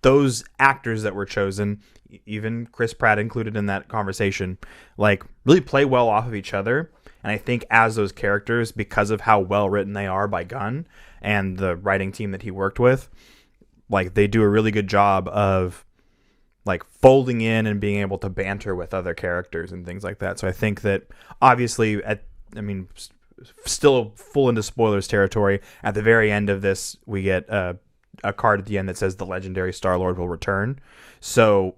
those actors that were chosen, even Chris Pratt included in that conversation, like, really play well off of each other. And I think as those characters, because of how well written they are by Gunn and the writing team that he worked with, like, they do a really good job of like folding in and being able to banter with other characters and things like that. So I think that obviously still full into spoilers territory, at the very end of this, we get a card at the end that says the legendary Star-Lord will return. So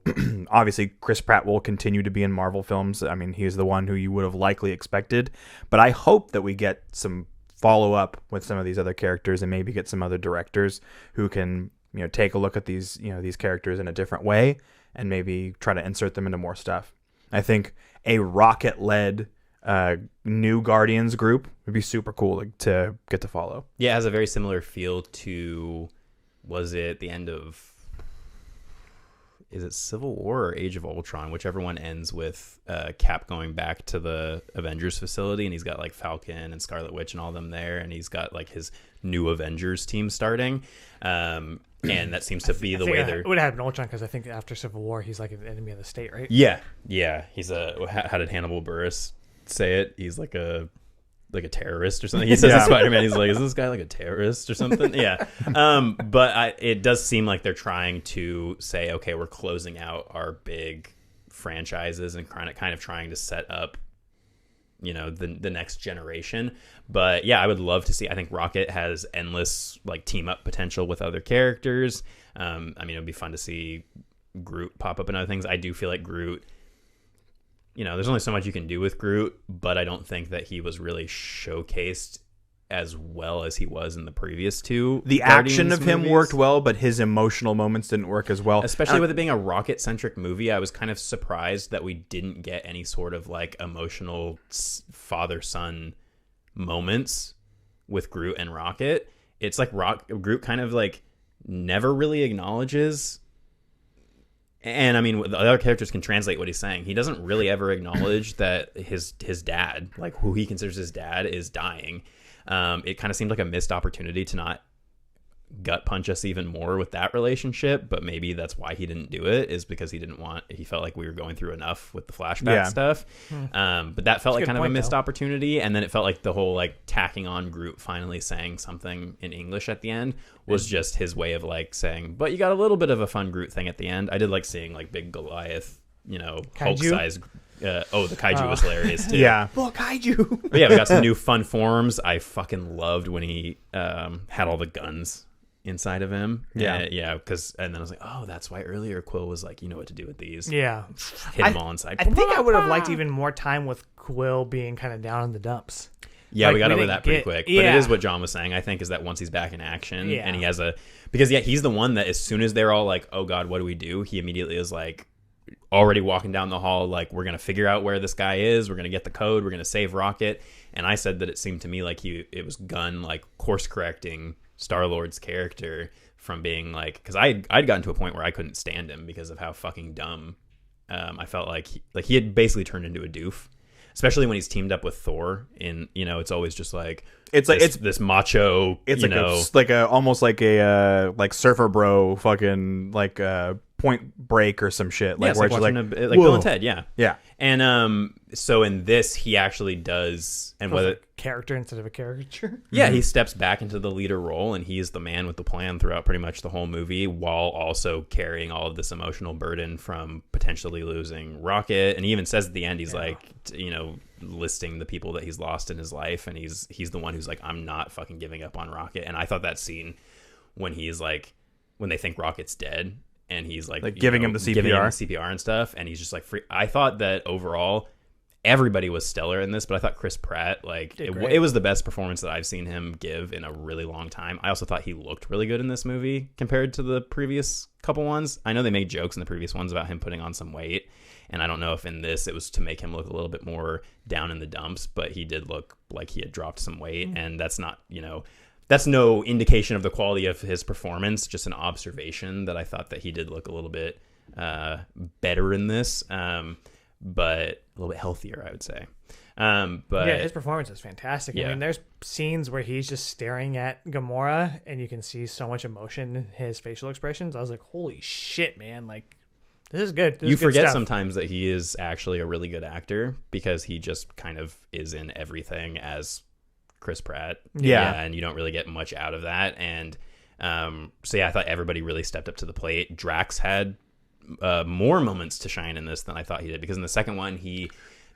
obviously Chris Pratt will continue to be in Marvel films. I mean, he's the one who you would have likely expected, but I hope that we get some follow up with some of these other characters and maybe get some other directors who can, take a look at these, these characters in a different way and maybe try to insert them into more stuff. I think a Rocket-led new Guardians group would be super cool to get to follow. Yeah, it has a very similar feel to, was it the end of, is it Civil War or Age of Ultron? Whichever one ends with Cap going back to the Avengers facility, and he's got like Falcon and Scarlet Witch and all them there, and he's got like his new Avengers team starting. And that seems to be the way they're... It would have happened in Ultron because I think after Civil War, he's like an enemy of the state, right? Yeah. He's how did Hannibal Buress say it? He's like a terrorist or something. He says to Spider-Man, he's like, is this guy like a terrorist or something? Yeah. But it does seem like they're trying to say, okay, we're closing out our big franchises and kind of trying to set up, the next generation. But yeah, I would love to see, I think Rocket has endless like team up potential with other characters. I mean, it would be fun to see Groot pop up in other things. I do feel like Groot, there's only so much you can do with Groot, but I don't think that he was really showcased as well as he was in the previous two. The action of him worked well, but his emotional moments didn't work as well. Especially with it being a Rocket-centric movie, I was kind of surprised that we didn't get any sort of like emotional father-son moments with Groot and Rocket. It's like Groot kind of like never really acknowledges. And I mean, the other characters can translate what he's saying. He doesn't really ever acknowledge that his dad, like who he considers his dad, is dying. It kind of seemed like a missed opportunity to not gut punch us even more with that relationship. But maybe that's why he didn't do it, is because he felt like we were going through enough with the flashback stuff. But that felt like kind of a missed opportunity. And then it felt like the whole like tacking on Groot finally saying something in English at the end was just his way of like saying, but you got a little bit of a fun Groot thing at the end. I did like seeing like big Goliath, Hulk size. The kaiju was hilarious too. Yeah. Well, kaiju. But yeah, we got some new fun forms. I fucking loved when he had all the guns inside of him. Yeah. And then I was like, oh, that's why earlier Quill was like, you know what to do with these. Yeah. Hit them all inside. I think I would have liked even more time with Quill being kind of down in the dumps. Yeah, Like, we got over didn't that pretty get- quick. But yeah. it is what John was saying, I think, is that once he's back in action Yeah. and he has because he's the one that as soon as they're all like, oh God, what do we do? He immediately is like already walking down the hall, like, we're going to figure out where this guy is. We're going to get the code. We're going to save Rocket. And I said that it seemed to me like it was Gunn like course correcting Star-Lord's character from being like, because I'd gotten to a point where I couldn't stand him because of how fucking dumb I felt like he had basically turned into a doof. Especially when he's teamed up with Thor, it's always just like It's like this macho. It's like almost like a like Surfer Bro fucking like Point Break or some shit. Like it's where like it's watching like Bill and Ted, yeah. Yeah. And so in this, he actually does, and whether Character instead of a caricature. yeah, he steps back into the leader role, and he's the man with the plan throughout pretty much the whole movie, while also carrying all of this emotional burden from potentially losing Rocket. And he even says at the end, he's like, listing the people that he's lost in his life, and he's the one who's like, I'm not fucking giving up on Rocket. And I thought that scene when he's like, when they think Rocket's dead, and he's like giving him the CPR and stuff, and he's just like free. I thought that overall everybody was stellar in this, but I thought Chris Pratt, like, it was the best performance that I've seen him give in a really long time. I also thought he looked really good in this movie compared to the previous couple ones. I know they made jokes in the previous ones about him putting on some weight, and I don't know if in this it was to make him look a little bit more down in the dumps, but he did look like he had dropped some weight, and that's not, that's no indication of the quality of his performance, just an observation that I thought that he did look a little bit better in this, but a little bit healthier, I would say. But yeah, his performance is fantastic. Yeah. I mean, there's scenes where he's just staring at Gamora, and you can see so much emotion in his facial expressions. I was like, holy shit, man. Like, this is good. This you is good forget stuff. sometimes that he is actually a really good actor because he just kind of is in everything as Chris Pratt. Yeah. And you don't really get much out of that. And so yeah, I thought everybody really stepped up to the plate. Drax had more moments to shine in this than I thought he did, because in the second one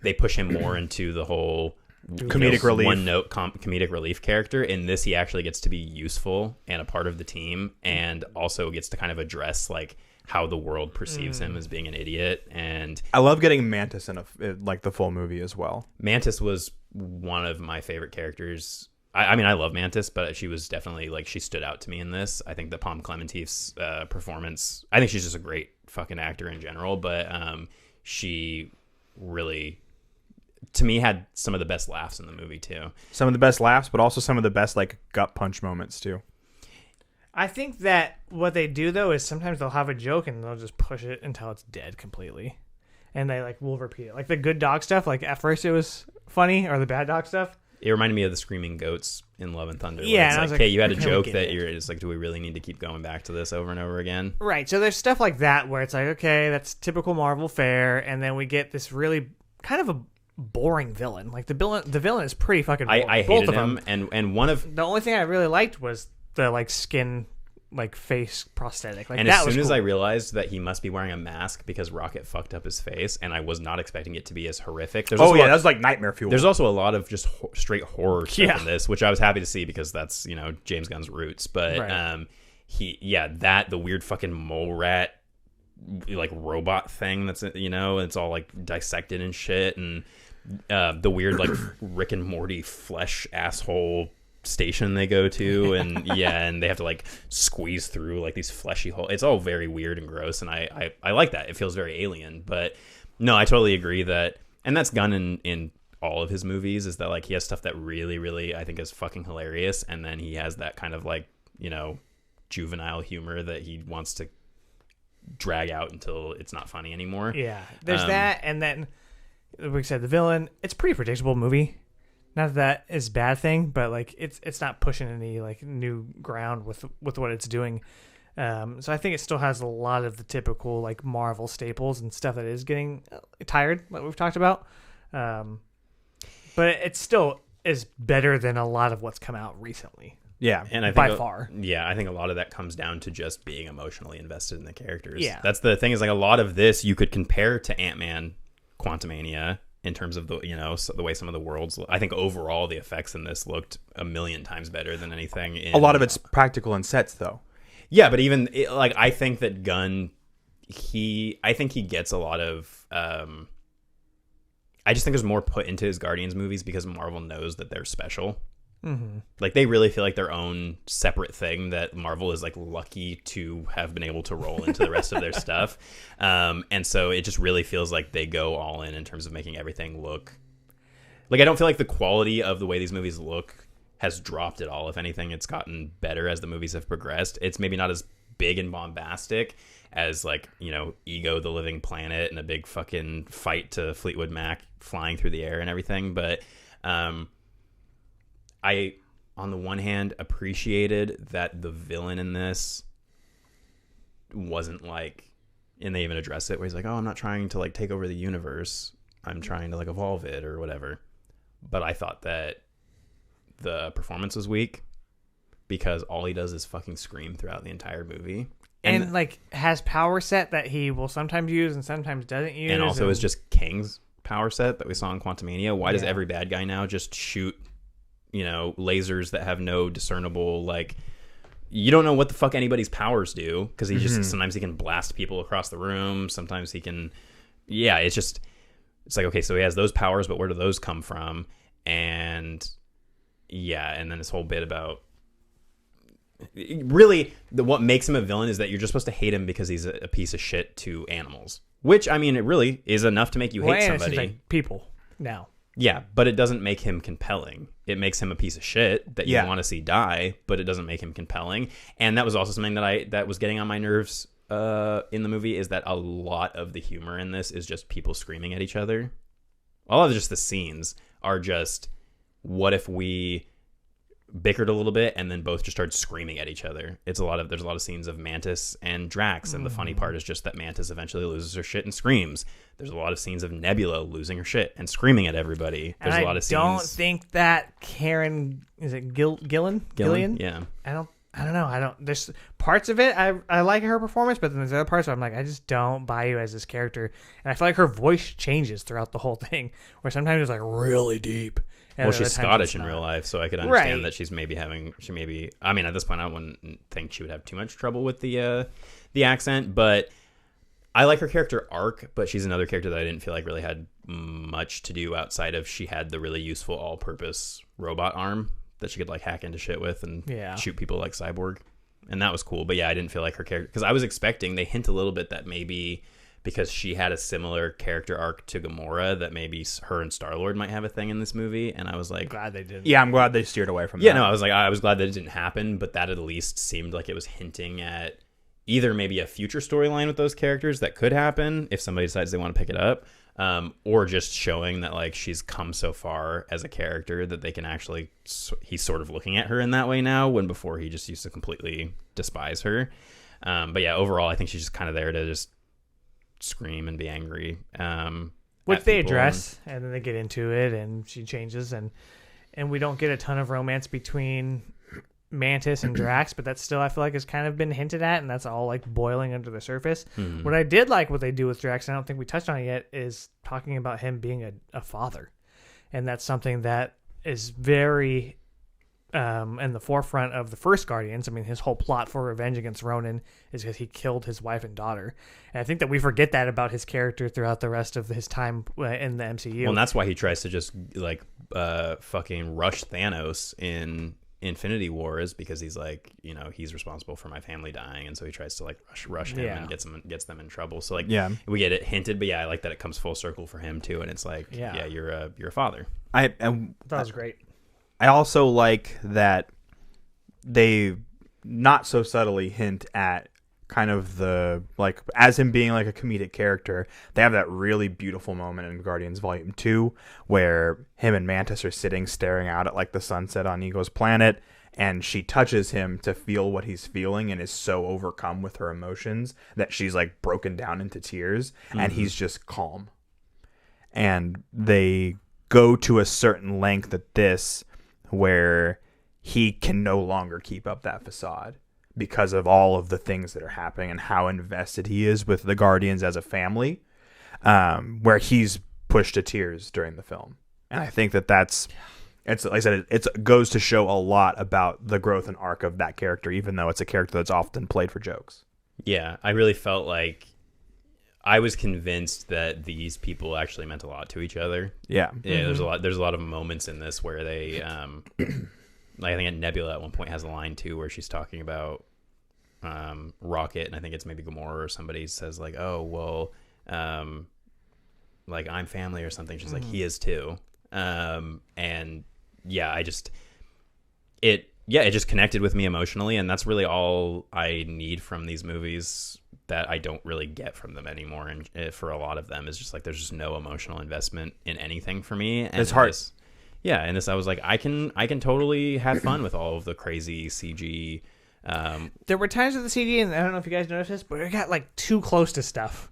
they push him more into the whole Comedic relief. one note comedic relief character. In this, he actually gets to be useful and a part of the team, and also gets to kind of address like how the world perceives him as being an idiot. And I love getting Mantis in like the full movie as well. Mantis was one of my favorite characters. I mean, I love Mantis, but she was definitely like, she stood out to me in this. I think the Pom Clementief's performance, I think she's just a great fucking actor in general, but she really, to me, had some of the best laughs in the movie too. Some of the best laughs, but also some of the best like gut punch moments too. I think that what they do though is sometimes they'll have a joke and they'll just push it until it's dead completely, and they like will repeat it. Like the good dog stuff, like at first it was funny, or the bad dog stuff. It reminded me of the screaming goats in Love and Thunder. Yeah, it's and I was like, like, hey, you had a okay, we joke get that it. you're just like, do we really need to keep going back to this over and over again? Right. So there's stuff like that where it's like, okay, that's typical Marvel fare, and then we get this really kind of a boring villain. Like the villain is pretty fucking boring. I Both hated of him, them. and one of The only thing I really liked was the like skin, like face prosthetic. Like and that as was soon as cool. I realized that he must be wearing a mask because Rocket fucked up his face, and I was not expecting it to be as horrific. There's Oh also yeah, a- that's like nightmare fuel. There's also a lot of just straight horror stuff Yeah. in this, which I was happy to see because that's, James Gunn's roots. But Right. the weird fucking mole rat like robot thing that's it's all like dissected and shit, and the weird like Rick and Morty flesh asshole station they go to, and and they have to like squeeze through like these fleshy holes. It's all very weird and gross, and I like that. It feels very alien. But no, I totally agree that, and that's Gunn in all of his movies, is that like he has stuff that really, really I think is fucking hilarious, and then he has that kind of like juvenile humor that he wants to drag out until it's not funny anymore. Yeah, there's that, and then like we said, the villain. It's a pretty predictable movie. Not that it's a bad thing, but like it's not pushing any like new ground with what it's doing. So I think it still has a lot of the typical like Marvel staples and stuff that is getting tired, like we've talked about. But it still is better than a lot of what's come out recently. yeah, And I think By far. I think a lot of that comes down to just being emotionally invested in the characters. Yeah. That's the thing, is like a lot of this you could compare to Ant-Man Quantumania in terms of the the way some of the worlds. I think overall the effects in this looked a million times better than anything in a lot of it's practical and sets though. Yeah, but even like I think that Gunn, I think he gets a lot of I just think there's more put into his Guardians movies because Marvel knows that they're special. Mm-hmm. Like they really feel like their own separate thing that Marvel is like lucky to have been able to roll into the rest of their stuff. And so it just really feels like they go all in terms of making everything look like, I don't feel like the quality of the way these movies look has dropped at all. If anything, it's gotten better as the movies have progressed. It's maybe not as big and bombastic as like, Ego the Living Planet and a big fucking fight to Fleetwood Mac flying through the air and everything. But I, on the one hand, appreciated that the villain in this wasn't like, and they even address it where he's like, oh, I'm not trying to like take over the universe. I'm trying to like evolve it or whatever. But I thought that the performance was weak because all he does is fucking scream throughout the entire movie. And like has power set that he will sometimes use and sometimes doesn't use. And also is just Kang's power set that we saw in Quantumania. Why does Yeah. every bad guy now just shoot, lasers that have no discernible, like, you don't know what the fuck anybody's powers do, because he just, sometimes he can blast people across the room. Sometimes he can, it's like, okay, so he has those powers, but where do those come from? And and then this whole bit about, really, what makes him a villain is that you're just supposed to hate him because he's a piece of shit to animals. Which, I mean, it really is enough to make you hate and it seems somebody. like people now. Yeah, but it doesn't make him compelling. It makes him a piece of shit that you Yeah. want to see die, but it doesn't make him compelling. And that was also something that was getting on my nerves in the movie, is that a lot of the humor in this is just people screaming at each other. A lot of just the scenes are just, what if we bickered a little bit and then both just started screaming at each other. There's a lot of scenes of Mantis and Drax, and the funny part is just that Mantis eventually loses her shit and screams. There's a lot of scenes of Nebula losing her shit and screaming at everybody. There's And a lot of scenes. I don't think that Karen, is it Gillian? Yeah. I don't know. There's parts of it I like her performance, but then there's other parts where I'm like, I just don't buy you as this character. And I feel like her voice changes throughout the whole thing, where sometimes it's like really deep, And Well, other she's times Scottish it's in not. real life, so I could understand Right. that she's maybe I mean, at this point, I wouldn't think she would have too much trouble with the accent, but I like her character arc, but she's another character that I didn't feel like really had much to do outside of she had the really useful all-purpose robot arm that she could like hack into shit with and shoot people like Cyborg. And that was cool. But yeah, I didn't feel like her character, because I was expecting, they hint a little bit that maybe because she had a similar character arc to Gamora, that maybe her and Star-Lord might have a thing in this movie. And I was like, Glad they didn't. Yeah, I'm glad they steered away from yeah, that. no, I was glad that it didn't happen, but that at least seemed like it was hinting at either maybe a future storyline with those characters that could happen if somebody decides they want to pick it up, or just showing that like she's come so far as a character that they can actually, he's sort of looking at her in that way now, when before he just used to completely despise her. But yeah, overall, I think she's just kind of there to just scream and be angry. Which they address, and then they get into it, and she changes, and we don't get a ton of romance between Mantis and Drax, but that still I feel like has kind of been hinted at, and that's all like boiling under the surface. What I did like what they do with Drax, and I don't think we touched on it yet, is talking about him being a father, and that's something that is very in the forefront of the first Guardians. I mean, his whole plot for revenge against Ronan is because he killed his wife and daughter, and I think that we forget that about his character throughout the rest of his time in the MCU. Well, and that's why he tries to just like fucking rush Thanos in Infinity War, is because he's like, you know, he's responsible for my family dying, and so he tries to like rush him and gets them in trouble. So like, we get it hinted, but yeah, I like that it comes full circle for him too, and it's like, yeah you're a father. That was great. I also like that they not so subtly hint at kind of the, like, as him being like a comedic character. They have that really beautiful moment in Guardians Volume 2 where him and Mantis are sitting staring out at like the sunset on Ego's planet, and she touches him to feel what he's feeling and is so overcome with her emotions that she's like broken down into tears, and he's just calm. And they go to a certain length at this where he can no longer keep up that facade because of all of the things that are happening and how invested he is with the Guardians as a family, where he's pushed to tears during the film. And I think it's like I said, it goes to show a lot about the growth and arc of that character, even though it's a character that's often played for jokes. Yeah, I really felt like I was convinced that these people actually meant a lot to each other. Yeah. Yeah, there's a lot of moments in this where they like I think Nebula at one point has a line too where she's talking about Rocket, and I think it's maybe Gamora or somebody says like, oh well, like I'm family or something. She's like, he is too. And yeah, it just connected with me emotionally, and that's really all I need from these movies that I don't really get from them anymore. And for a lot of them, is just like there's just no emotional investment in anything for me. And it's hard. And this I was like, I can totally have fun with all of the crazy CG. There were times with the CG, and I don't know if you guys noticed this, but it got like too close to stuff.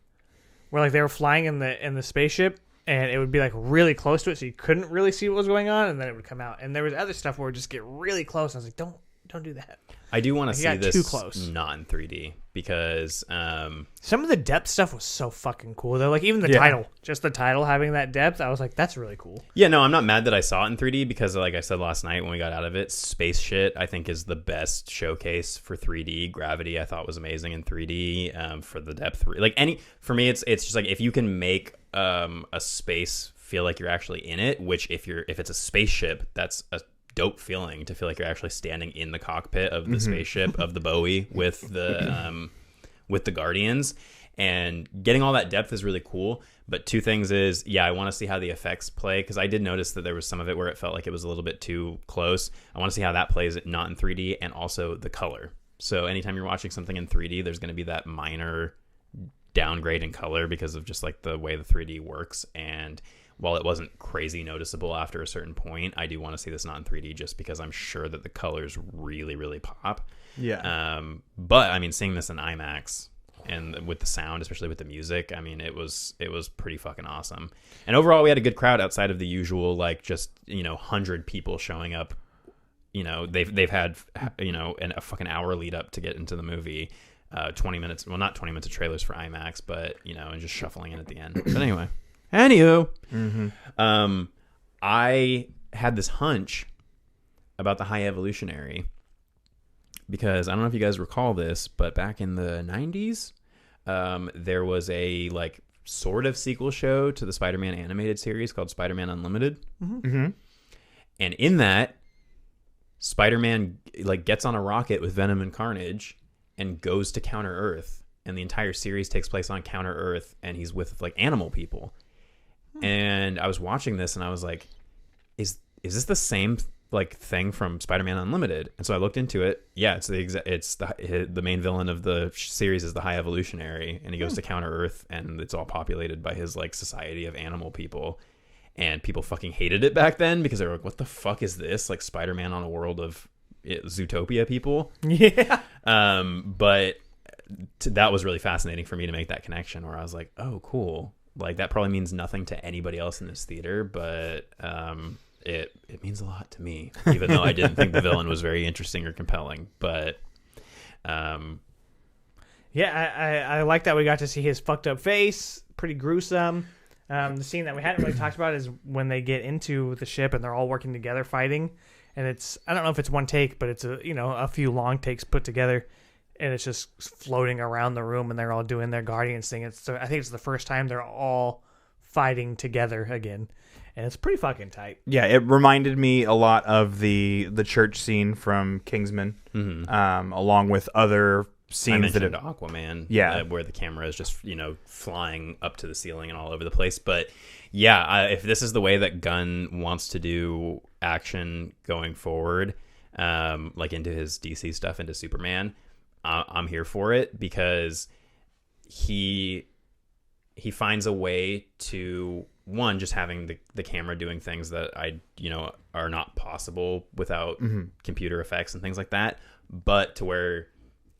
Where like they were flying in the spaceship, and it would be like really close to it, so you couldn't really see what was going on, and then it would come out. And there was other stuff where it would just get really close. And I was like, don't do that. I do want to see this too close. not in 3D because some of the depth stuff was so fucking cool though. Like even the title, just the title having that depth, I was like, that's really cool. Yeah, no, I'm not mad that I saw it in 3D because, like I said last night when we got out of it, Space Shit I think is the best showcase for 3D. Gravity I thought was amazing in 3D for the depth. For me, it's just like if you can make a space feel like you're actually in it, which if it's a spaceship, that's a dope feeling to feel like you're actually standing in the cockpit of the spaceship of the Bowie with the Guardians, and getting all that depth is really cool. But two things is, I want to see how the effects play, because I did notice that there was some of it where it felt like it was a little bit too close. I want to see how that plays not in 3D, and also the color. So anytime you're watching something in 3D, there's going to be that minor downgrade in color because of just like the way the 3D works. And while it wasn't crazy noticeable after a certain point, I do want to see this not in 3D just because I'm sure that the colors really, really pop. Yeah. But I mean, seeing this in IMAX and with the sound, especially with the music, I mean, it was pretty fucking awesome. And overall, we had a good crowd outside of the usual, like just, 100 people showing up. They've had, a fucking hour lead up to get into the movie. 20 minutes, well, not 20 minutes of trailers for IMAX, but, and just shuffling in at the end. But anyway. Anywho, I had this hunch about the High Evolutionary because I don't know if you guys recall this, but back in the 90s, there was a like sort of sequel show to the Spider-Man animated series called Spider-Man Unlimited. Mm-hmm. And in that, Spider-Man like gets on a rocket with Venom and Carnage and goes to Counter-Earth. And the entire series takes place on Counter-Earth, and he's with like animal people. And I was watching this, and I was like, "Is this the same like thing from Spider-Man Unlimited?" And so I looked into it. Yeah, it's the main villain of the series is the High Evolutionary, and he goes to Counter-Earth, and it's all populated by his like society of animal people. And people fucking hated it back then because they were like, "What the fuck is this? Like Spider-Man on a world of Zootopia people?" Yeah. But that was really fascinating for me to make that connection where I was like, oh, cool. Like that probably means nothing to anybody else in this theater, but it means a lot to me, even though I didn't think the villain was very interesting or compelling. But yeah, I like that we got to see his fucked up face. Pretty gruesome. The scene that we hadn't really talked about is when they get into the ship and they're all working together fighting. And it's, I don't know if it's one take, but it's a few long takes put together. And it's just floating around the room, and they're all doing their Guardians thing. I think it's the first time they're all fighting together again, and it's pretty fucking tight. Yeah, it reminded me a lot of the church scene from Kingsman, along with other scenes that Aquaman, yeah, where the camera is just flying up to the ceiling and all over the place. But yeah, if this is the way that Gunn wants to do action going forward, like into his DC stuff, into Superman. I'm here for it because he finds a way to, one, just having the camera doing things that are not possible without computer effects and things like that, but to where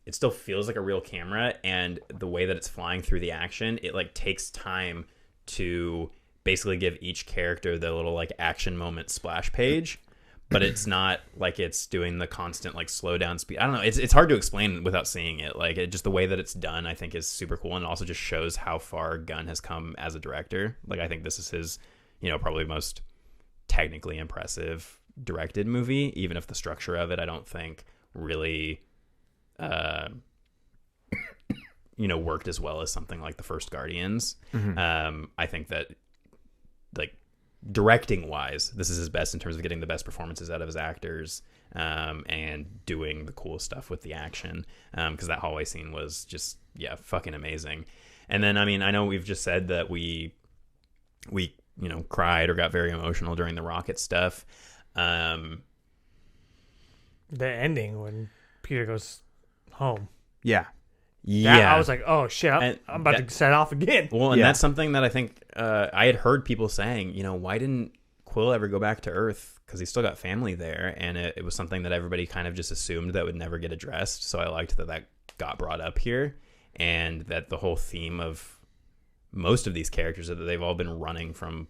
it still feels like a real camera, and the way that it's flying through the action, it like takes time to basically give each character the little like action moment splash page. But it's not like it's doing the constant like slow down speed. I don't know. It's hard to explain without seeing it. Like just the way that it's done, I think is super cool, and it also just shows how far Gunn has come as a director. Like I think this is his, probably most technically impressive directed movie. Even if the structure of it, I don't think really, worked as well as something like the first Guardians. I think that like. Directing wise, this is his best in terms of getting the best performances out of his actors, and doing the cool stuff with the action, because that hallway scene was just fucking amazing. And then I know we've just said that we cried or got very emotional during the rocket stuff. The ending when Peter goes home. Yeah, I was like, oh shit, I'm about to set off again. Well, and that's something that I think I had heard people saying, why didn't Quill ever go back to Earth? Because he's still got family there, and it was something that everybody kind of just assumed that would never get addressed. So I liked that got brought up here, and that the whole theme of most of these characters, that they've all been running from,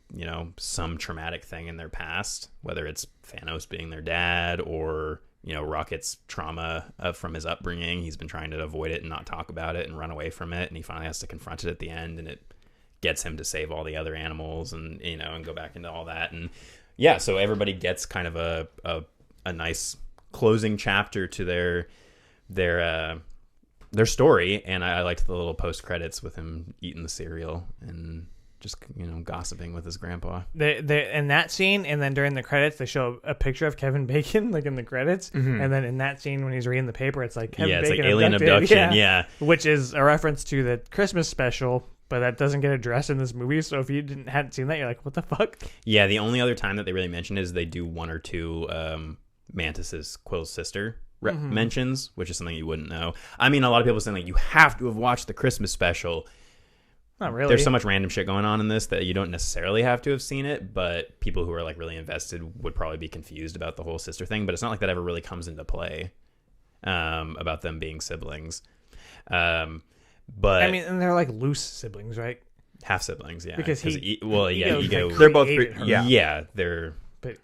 some traumatic thing in their past, whether it's Thanos being their dad or Rocket's trauma from his upbringing. He's been trying to avoid it and not talk about it and run away from it, and he finally has to confront it at the end, and it gets him to save all the other animals and and go back into all that. And yeah, so everybody gets kind of a nice closing chapter to their story. And I liked the little post credits with him eating the cereal and just gossiping with his grandpa. They in that scene, and then during the credits, they show a picture of Kevin Bacon, like in the credits, and then in that scene when he's reading the paper, it's like Kevin Bacon, it's like alien abduction, which is a reference to the Christmas special, but that doesn't get addressed in this movie. So if you hadn't seen that, you're like, what the fuck? Yeah, the only other time that they really mention is they do one or two Mantis's Quill's sister mentions, which is something you wouldn't know. A lot of people saying like you have to have watched the Christmas special. Not really. There's so much random shit going on in this that you don't necessarily have to have seen it, but people who are like really invested would probably be confused about the whole sister thing. But it's not like that ever really comes into play about them being siblings. But and they're like loose siblings, right? Half siblings, yeah. Because Ego, they're both they're but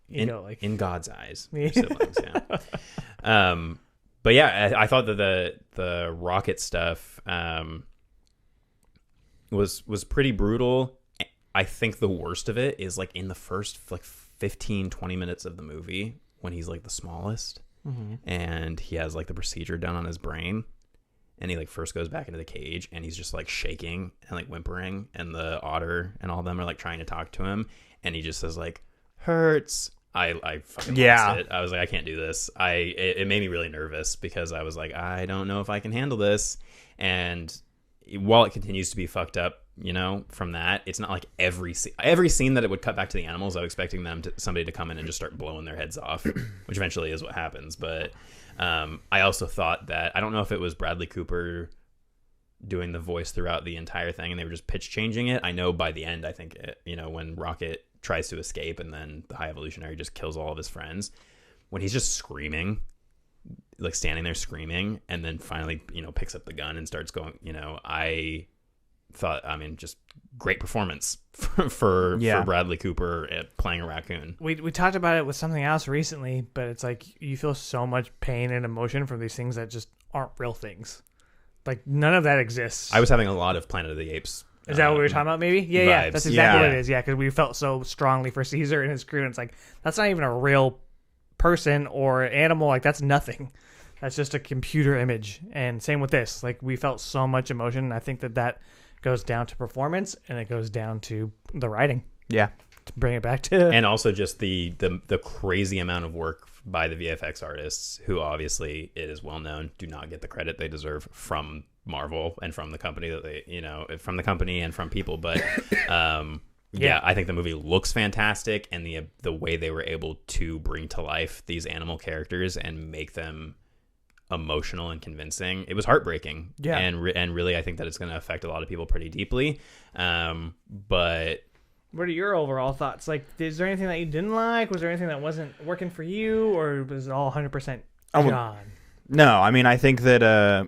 in God's eyes, they're siblings, yeah. But yeah, I thought that the rocket stuff was pretty brutal. I think the worst of it is like in the first like 15, 20 minutes of the movie when he's like the smallest, and he has like the procedure done on his brain, and he like first goes back into the cage and he's just like shaking and like whimpering, and the otter and all of them are like trying to talk to him, and he just says like hurts. I fucking lost it. I was like, I can't do this. It made me really nervous because I was like, I don't know if I can handle this. And while it continues to be fucked up, you know, from that, it's not like every scene that it would cut back to the animals, I was expecting somebody to come in and just start blowing their heads off, which eventually is what happens. But I also thought that, I don't know if it was Bradley Cooper doing the voice throughout the entire thing and they were just pitch changing it. I know by the end, I think, when Rocket tries to escape and then the High Evolutionary just kills all of his friends, when he's just screaming, like standing there screaming, and then finally, picks up the gun and starts going, I thought, just great performance for Bradley Cooper at playing a raccoon. We talked about it with something else recently, but it's like you feel so much pain and emotion from these things that just aren't real things. Like none of that exists. I was having a lot of Planet of the Apes. Is that what we were talking about? Maybe, yeah. Vibes. That's exactly what it is. Yeah, because we felt so strongly for Caesar and his crew, and it's like that's not even a real person or animal. Like that's nothing. That's just a computer image. And same with this. Like we felt so much emotion. And I think that goes down to performance, and it goes down to the writing. Yeah, to bring it back to, and also just the crazy amount of work by the VFX artists, who obviously, it is well known, do not get the credit they deserve from Marvel and from the company that they, from the company and from people. But yeah, I think the movie looks fantastic, and the way they were able to bring to life these animal characters and make them emotional and convincing, it was heartbreaking. Yeah, and really, I think that it's going to affect a lot of people pretty deeply. But what are your overall thoughts? Like, is there anything that you didn't like? Was there anything that wasn't working for you, or was it all 100% John? No, I think that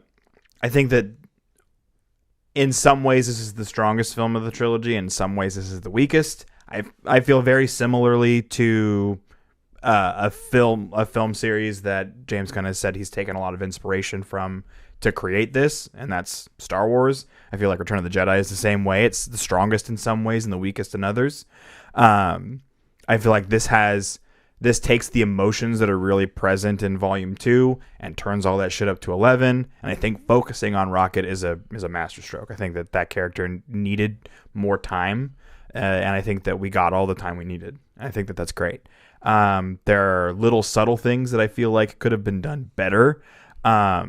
in some ways this is the strongest film of the trilogy. In some ways this is the weakest. I feel very similarly to a film series that James Gunn has said he's taken a lot of inspiration from to create this, and that's Star Wars. I feel like Return of the Jedi is the same way. It's the strongest in some ways and the weakest in others. I feel like this takes the emotions that are really present in Volume 2 and turns all that shit up to 11. And I think focusing on Rocket is a masterstroke. I think that character needed more time, and I think that we got all the time we needed. I think that that's great. There are little subtle things that I feel like could have been done better. I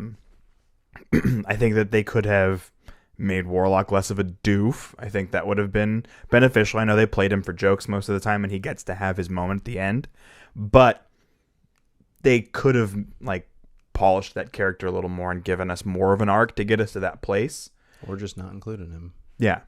think that they could have made Warlock less of a doof. I think that would have been beneficial. I know they played him for jokes most of the time, and he gets to have his moment at the end. But they could have polished that character a little more and given us more of an arc to get us to that place. Or just not including him. Yeah.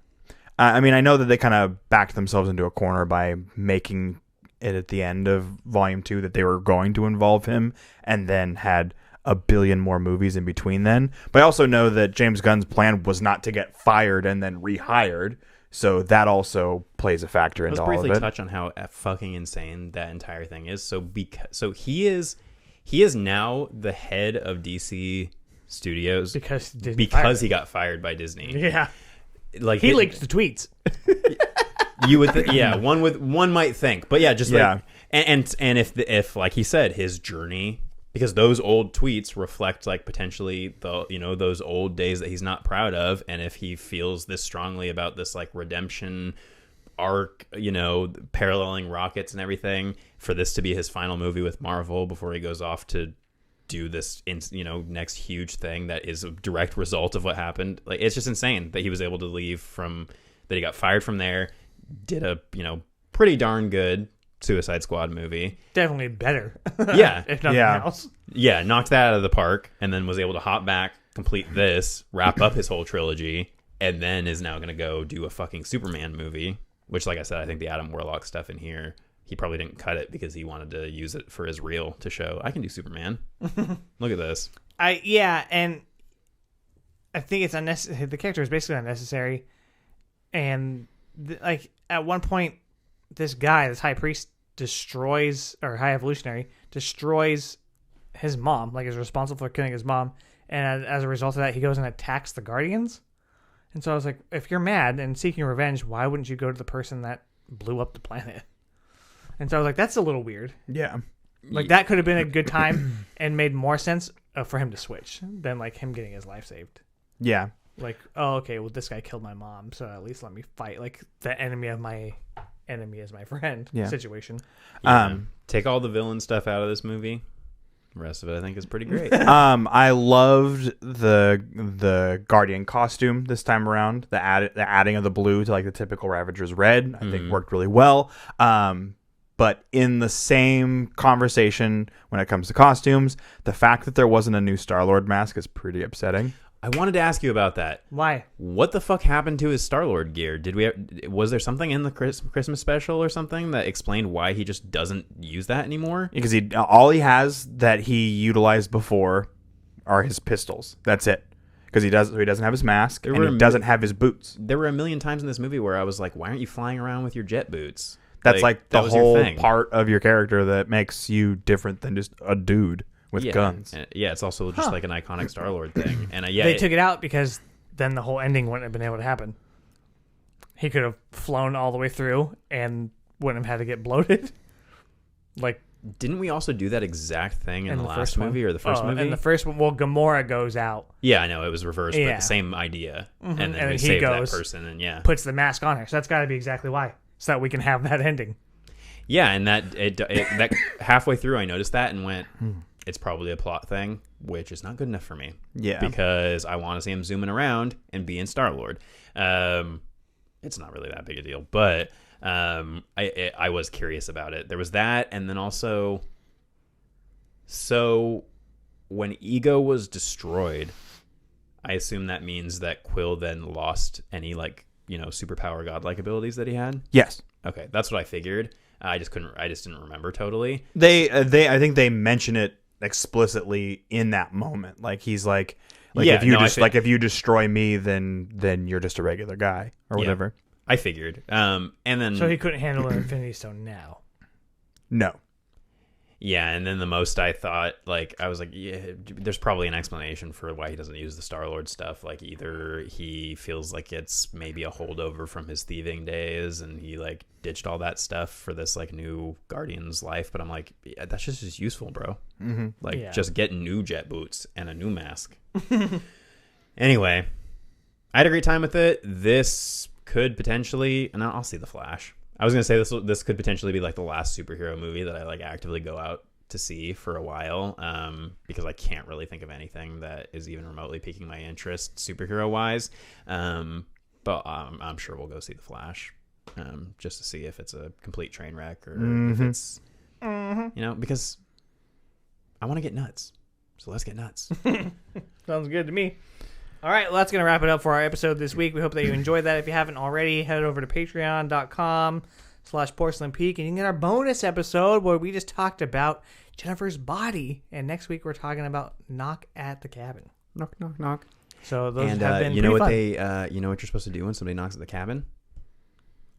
I know that they kind of backed themselves into a corner by making it at the end of Volume 2 that they were going to involve him, and then had a billion more movies in between then. But I also know that James Gunn's plan was not to get fired and then rehired, so that also plays a factor into all of it. Let's briefly touch on how fucking insane that entire thing is. So he is now the head of DC Studios because he got fired by Disney. Yeah, like he leaked the tweets. You would, one might think, but yeah, just like, and if like he said, his journey, because those old tweets reflect like potentially those old days that he's not proud of, and if he feels this strongly about this like redemption arc, paralleling Rockets and everything, for this to be his final movie with Marvel before he goes off to do this next huge thing that is a direct result of what happened. Like, it's just insane that he was able to leave that he got fired from there, did a pretty darn good Suicide Squad movie. Definitely better. Yeah. If nothing else. Yeah, knocked that out of the park, and then was able to hop back, complete this, wrap up his whole trilogy, and then is now going to go do a fucking Superman movie, which, like I said, I think the Adam Warlock stuff in here, he probably didn't cut it because he wanted to use it for his reel to show, I can do Superman. Look at this. And I think it's unnecessary. The character is basically unnecessary. And at one point, this high priest High Evolutionary destroys his mom, is responsible for killing his mom, and as a result of that, he goes and attacks the Guardians. And so I was like, if you're mad and seeking revenge, why wouldn't you go to the person that blew up the planet? And so I was like, that's a little weird. Yeah. Like that could have been a good time and made more sense for him to switch than like him getting his life saved. Yeah. Like, oh, okay, well, this guy killed my mom, so at least let me fight. Like the enemy of my enemy is my friend situation. Take all the villain stuff out of this movie. The rest of it, I think, is pretty great. I loved the Guardian costume this time around. The adding of the blue to like the typical Ravager's red, I think worked really well. But in the same conversation, when it comes to costumes, the fact that there wasn't a new Star-Lord mask is pretty upsetting. I wanted to ask you about that. Why? What the fuck happened to his Star-Lord gear? Was there something in the Christmas special or something that explained why he just doesn't use that anymore? Because all he has that he utilized before are his pistols. That's it. Because he doesn't have his mask and he doesn't have his boots. There were a million times in this movie where I was like, why aren't you flying around with your jet boots? That's like the that was your whole thing. part of your character that makes you different than just a dude with guns. Yeah, it's also just like an iconic Star-Lord thing. And They took it out because then the whole ending wouldn't have been able to happen. He could have flown all the way through and wouldn't have had to get bloated. Like, didn't we also do that exact thing in the last first movie or the first movie? In the first one, well, Gamora goes out, Yeah, I know it was reversed, but Yeah. the same idea. And then And we he saved goes- that person, and puts the mask on her. So that's got to be exactly why. So that we can have that ending. yeah, and that halfway through, I noticed that and went, it's probably a plot thing, which is not good enough for me. Yeah. because I want to see him zooming around and being Star-Lord. It's not really that big a deal, but I was curious about it. There was that, and then also, so when Ego was destroyed, I assume that means that Quill then lost any superpower godlike abilities that he had. Yes. Okay, that's what I figured. I just didn't remember totally. I think they mention it explicitly in that moment. Like he's like Yeah, if you no, if you destroy me, then you're just a regular guy or Yeah. whatever. I figured. And then So he couldn't handle an Infinity Stone now. No. yeah, and then the most I thought, I was like, yeah, there's probably an explanation for why he doesn't use the Star-Lord stuff. Like either he feels like it's maybe a holdover from his thieving days, and he ditched all that stuff for this new Guardians life. But I'm like, yeah, that's just as useful, bro. Yeah. Just get new jet boots and a new mask. Anyway, I had a great time with it. This could potentially, and I'll see The Flash. I was gonna say this could potentially be the last superhero movie that I actively go out to see for a while, because I can't really think of anything that is even remotely piquing my interest superhero wise. But I'm sure we'll go see The Flash, just to see if it's a complete train wreck or if it's because I want to get nuts. So let's get nuts. Sounds good to me. All right, well, that's going to wrap it up for our episode this week. We hope that you enjoyed that. If you haven't already, head over to patreon.com/Porcelain Peak, and you can get our bonus episode where we just talked about Jennifer's body. And next week, we're talking about Knock at the Cabin. Knock, knock, knock. So those And have been you know pretty what fun. you know what you're supposed to do when somebody knocks at the cabin?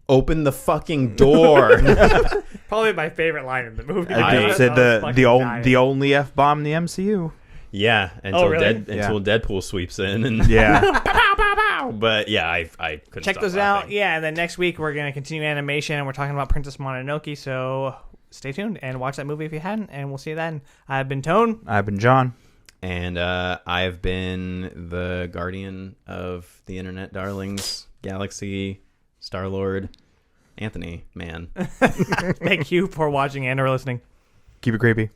Open the fucking door. Probably my favorite line in the movie. I said the only F-bomb in the MCU. Yeah, until really? until Deadpool sweeps in and Yeah. pow, pow, pow. But yeah, I couldn't Check stop those laughing. out. Yeah, and then next week we're going to continue animation, and we're talking about Princess Mononoke. So stay tuned and watch that movie if you hadn't, and we'll see you then. I've been Tone. I've been John. And I've been the guardian of the internet darlings, Galaxy, Star-Lord, Anthony, man. Thank you for watching and or listening. Keep it creepy.